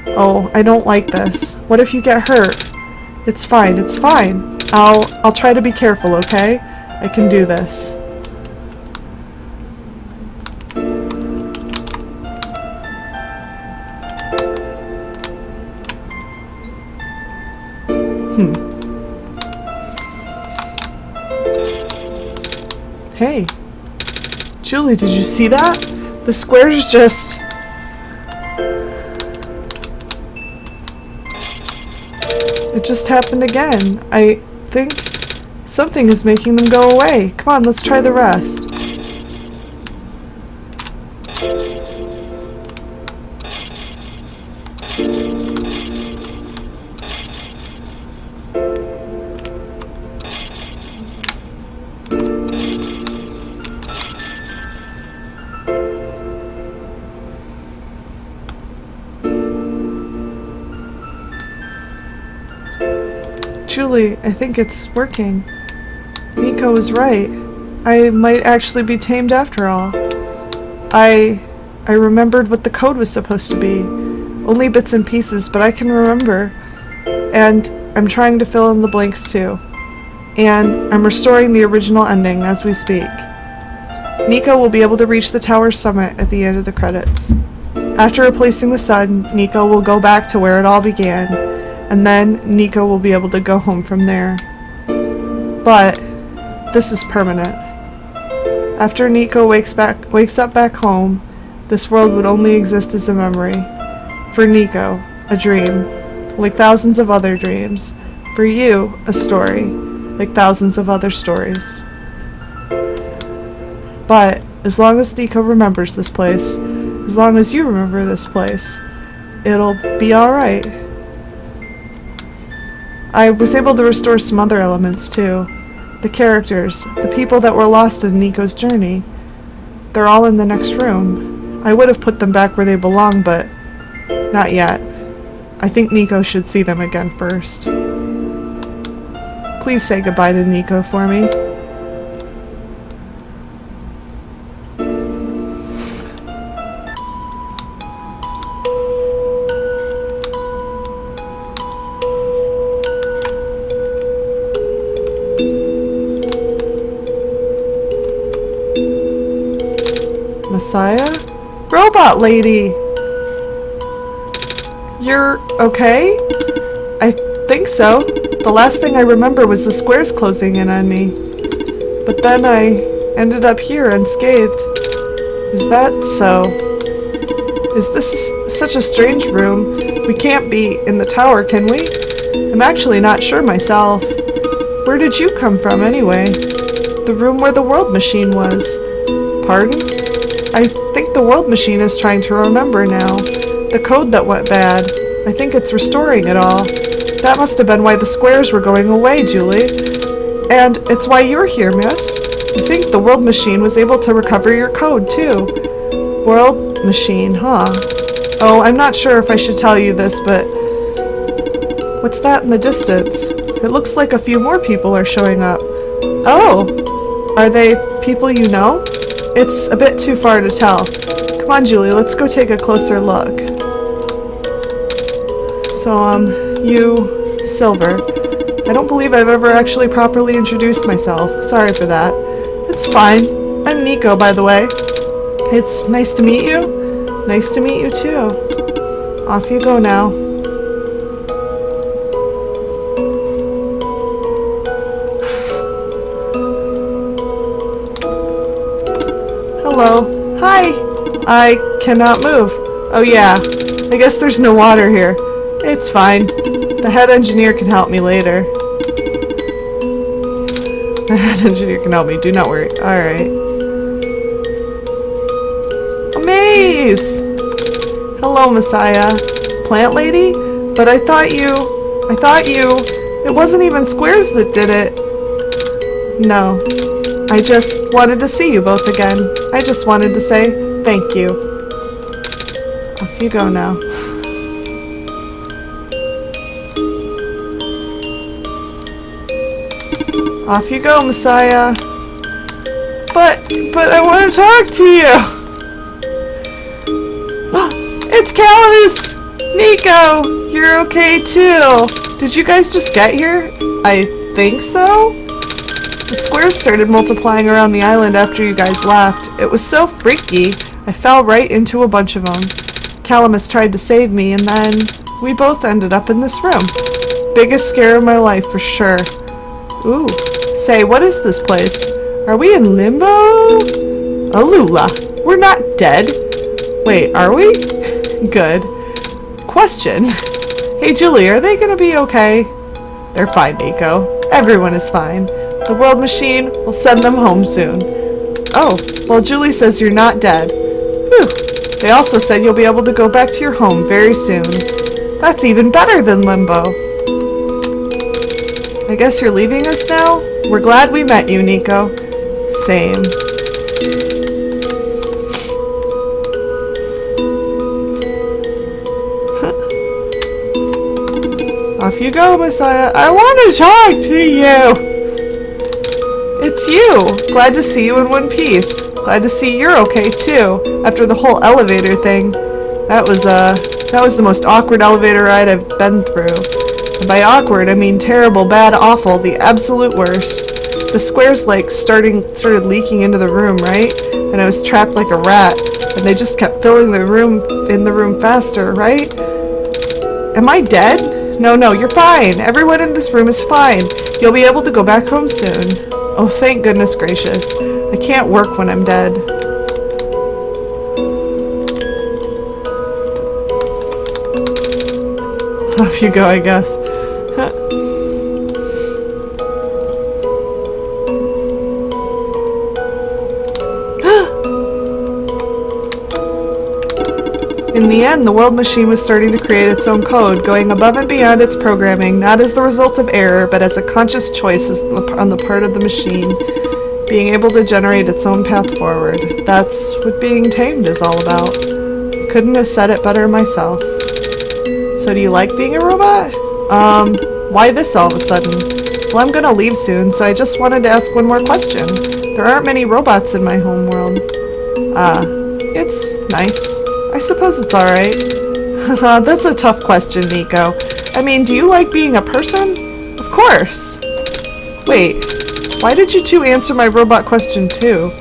Oh, I don't like this. What if you get hurt? It's fine, it's fine. I'll try to be careful, okay? I can do this. Hey. Julie, did you see that? The squares just... It just happened again. I think something is making them go away. Come on, let's try the rest. Julie, I think it's working. Nico was right. I might actually be tamed after all. I remembered what the code was supposed to be. Only bits and pieces, but I can remember. And I'm trying to fill in the blanks too. And I'm restoring the original ending as we speak. Nico will be able to reach the tower summit at the end of the credits. After replacing the sun, Nico will go back to where it all began, and then Nico will be able to go home from there. But this is permanent. After Nico wakes up back home, this world would only exist as a memory. For Nico, a dream. like thousands of other dreams. For you, a story, like thousands of other stories. But as long as Nico remembers this place, as long as you remember this place, it'll be alright. I was able to restore some other elements too. The characters, the people that were lost in Nico's journey. They're all in the next room. I would have put them back where they belong, but not yet. I think Nico should see them again first. Please say goodbye to Nico for me. Messiah? Robot lady! You're okay? I think so. The last thing I remember was the squares closing in on me. But then I ended up here unscathed. Is that so? Is this such a strange room? We can't be in the tower, can we? I'm actually not sure myself. Where did you come from anyway? The room where the world machine was. Pardon? I think the world machine is trying to remember now. The code that went bad. I think it's restoring it all. That must have been why the squares were going away, Julie. And it's why you're here, miss. I think the world machine was able to recover your code, too. World machine, huh? Oh, I'm not sure if I should tell you this, but... what's that in the distance? It looks like a few more people are showing up. Oh! Are they people you know? It's a bit too far to tell. Come on, Julie, let's go take a closer look. So, you, Silver. I don't believe I've ever actually properly introduced myself. Sorry for that. It's fine. I'm Nico, by the way. It's nice to meet you. Nice to meet you, too. Off you go now. Hello. Hi. I cannot move. Oh yeah. I guess there's no water here. It's fine. The head engineer can help me later. The head engineer can help me. Do not worry. Alright. A maze! Hello, Messiah. Plant lady? But I thought you... It wasn't even squares that did it. No. I just wanted to see you both again. I just wanted to say thank you. Off you go now. Off you go, Messiah. But I want to talk to you. It's Callus! Nico, you're okay too. Did you guys just get here? I think so? The squares started multiplying around the island after you guys left. It was so freaky. I fell right into a bunch of them. Calamus tried to save me, and then we both ended up in this room. Biggest scare of my life, for sure. Ooh. Say, what is this place? Are we in limbo? Alula. We're not dead. Wait, are we? Good. Question. Hey, Julie, are they gonna be okay? They're fine, Nico. Everyone is fine. The world machine will send them home soon. Oh, well, Julie says you're not dead. Whew. They also said you'll be able to go back to your home very soon. That's even better than limbo. I guess you're leaving us now? We're glad we met you, Nico. Same. Off you go, Messiah. I want to talk to you! It's you! Glad to see you in one piece. Glad to see you're okay, too, after the whole elevator thing. That was the most awkward elevator ride I've been through. And by awkward, I mean terrible, bad, awful, the absolute worst. The squares, like, started leaking into the room, right? And I was trapped like a rat, and they just kept filling the room faster, right? Am I dead? No, you're fine. Everyone in this room is fine. You'll be able to go back home soon. Oh, thank goodness gracious. I can't work when I'm dead. Off you go, I guess. In the end, the world machine was starting to create its own code, going above and beyond its programming, not as the result of error, but as a conscious choice on the part of the machine, being able to generate its own path forward. That's what being tamed is all about. I couldn't have said it better myself. So do you like being a robot? Why this all of a sudden? Well, I'm gonna leave soon, so I just wanted to ask one more question. There aren't many robots in my home world. It's nice. I suppose it's alright. That's a tough question, Nico. I mean, do you like being a person? Of course. Wait, why did you two answer my robot question too?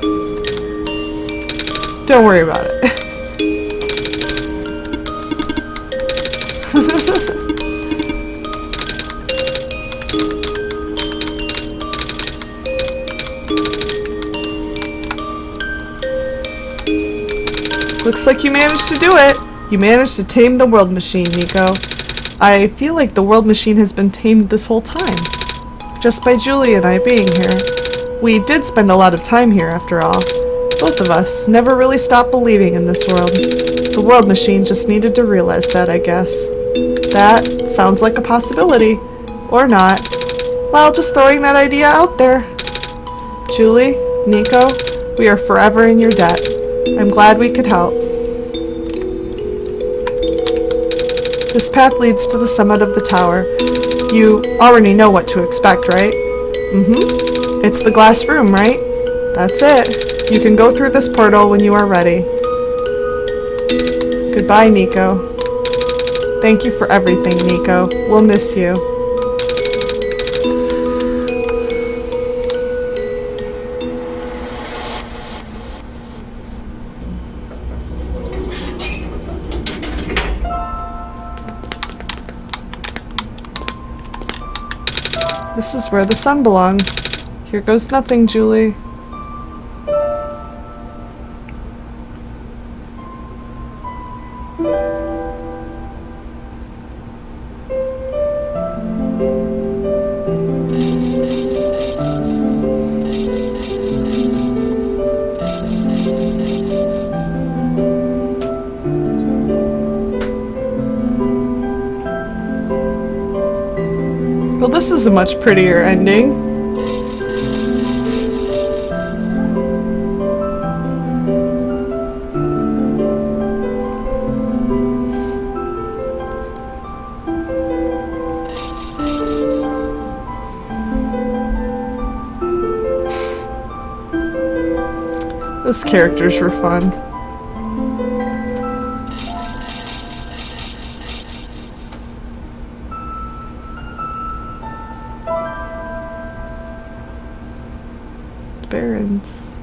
Don't worry about it. Looks like you managed to do it. You managed to tame the world machine, Nico. I feel like the world machine has been tamed this whole time. Just by Julie and I being here. We did spend a lot of time here, after all. Both of us never really stopped believing in this world. The world machine just needed to realize that, I guess. That sounds like a possibility. Or not. Well, just throwing that idea out there. Julie, Nico, we are forever in your debt. I'm glad we could help. This path leads to the summit of the tower. You already know what to expect, right? Mm-hmm. It's the glass room, right? That's it. You can go through this portal when you are ready. Goodbye, Nico. Thank you for everything, Nico. We'll miss you. This is where the sun belongs. Here goes nothing, Julie. Well, this is a much prettier ending. Those characters were fun. Barons.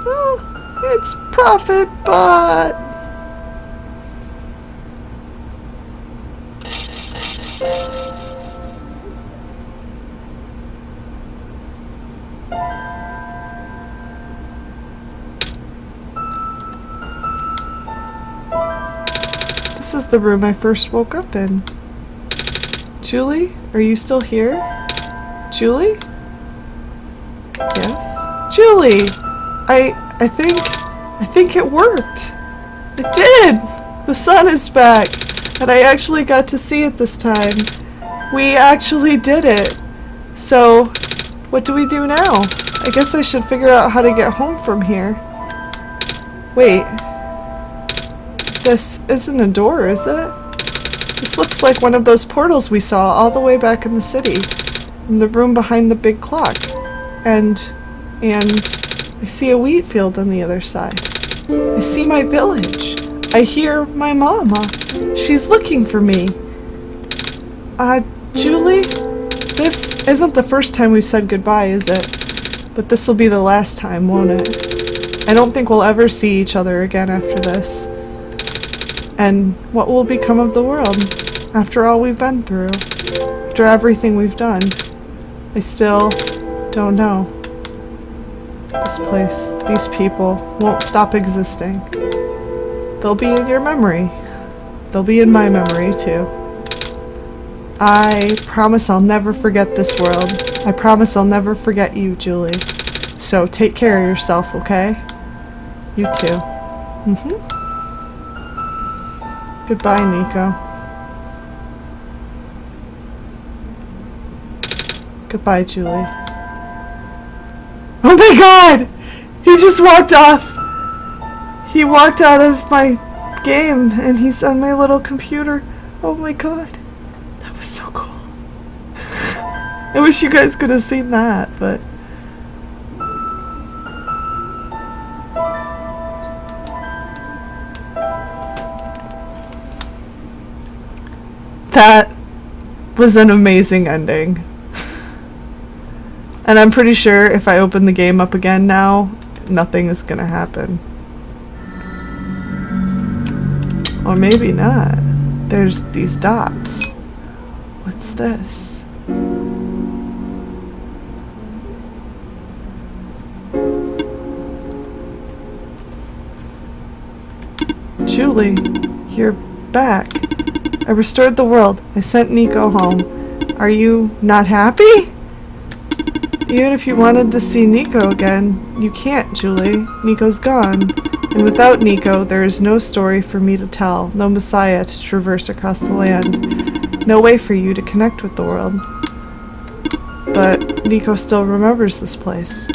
Oh, it's Prophet Bot. This is the room I first woke up in. Julie, are you still here? Julie? Yes? Julie! I think it worked. It did! The sun is back! And I actually got to see it this time. We actually did it. So, what do we do now? I guess I should figure out how to get home from here. Wait. This isn't a door, is it? This looks like one of those portals we saw all the way back in the city. In the room behind the big clock. And I see a wheat field on the other side. I see my village. I hear my mama. She's looking for me. Julie? This isn't the first time we've said goodbye, is it? But this'll be the last time, won't it? I don't think we'll ever see each other again after this. And what will become of the world after all we've been through? After everything we've done? I still don't know. This place, these people, won't stop existing. they'll be in your memory. They'll be in my memory too. I promise I'll never forget this world. I promise I'll never forget you, Julie. So take care of yourself, okay? You too. Goodbye, Nico. Goodbye, Julie. Oh my god! He just walked off! He walked out of my game and he's on my little computer. Oh my god. That was so cool. I wish you guys could have seen that, but... That was an amazing ending. And I'm pretty sure if I open the game up again now, nothing is gonna happen. Or maybe not. There's these dots. What's this? Julie, you're back. I restored the world. I sent Nico home. Are you not happy? Even if you wanted to see Nico again, you can't, Julie. Nico's gone. And without Nico, there is no story for me to tell, no Messiah to traverse across the land, no way for you to connect with the world. But Nico still remembers this place.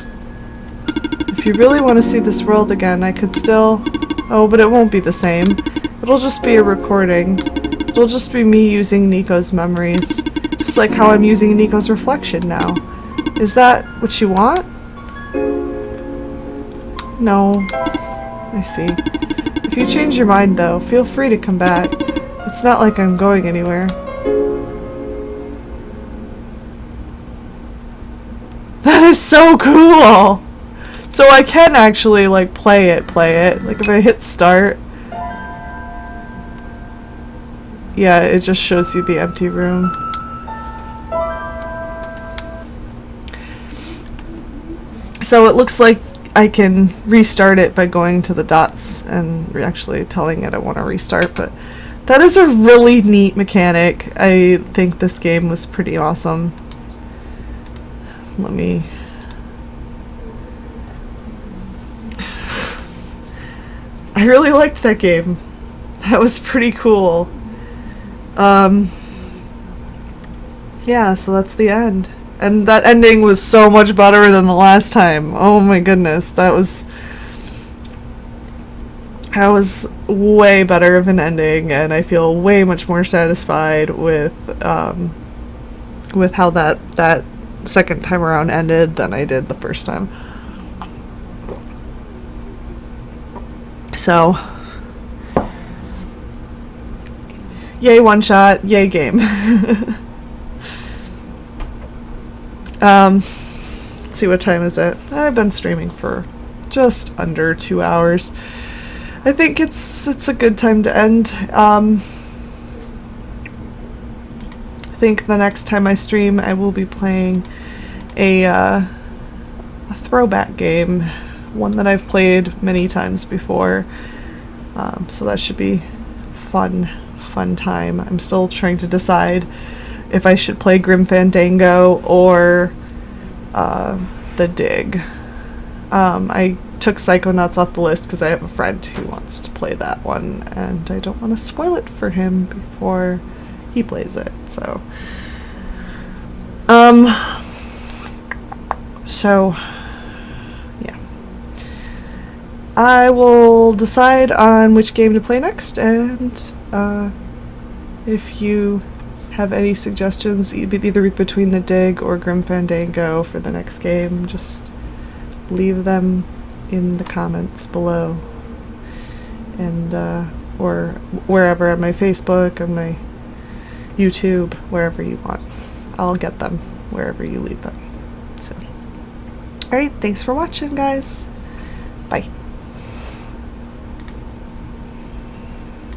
If you really want to see this world again, I could still... Oh, but it won't be the same. It'll just be a recording. It'll just be me using Nico's memories, just like how I'm using Nico's reflection now. Is that what you want? No. I see. If you change your mind, though, feel free to come back. It's not like I'm going anywhere. That is so cool! So I can actually, like, play it. Like, if I hit start... Yeah, it just shows you the empty room. So it looks like I can restart it by going to the dots and actually telling it I want to restart, but that is a really neat mechanic. I think this game was pretty awesome. Let me... I really liked that game. That was pretty cool. Yeah, so that's the end. And that ending was so much better than the last time. Oh my goodness, that was way better of an ending, and I feel way much more satisfied with how that second time around ended than I did the first time. So, yay OneShot, yay game. Let's see, what time is it? I've been streaming for just under 2 hours. I think it's a good time to end. I think the next time I stream, I will be playing a throwback game, one that I've played many times before. So that should be fun time. I'm still trying to decide if I should play Grim Fandango or The Dig. I took Psychonauts off the list because I have a friend who wants to play that one, and I don't want to spoil it for him before he plays it. So, yeah. I will decide on which game to play next, and if you have any suggestions, either between The Dig or Grim Fandango for the next game, just leave them in the comments below, and or wherever, on my Facebook, on my YouTube, wherever you want. I'll get them wherever you leave them. So, alright, thanks for watching, guys. Bye.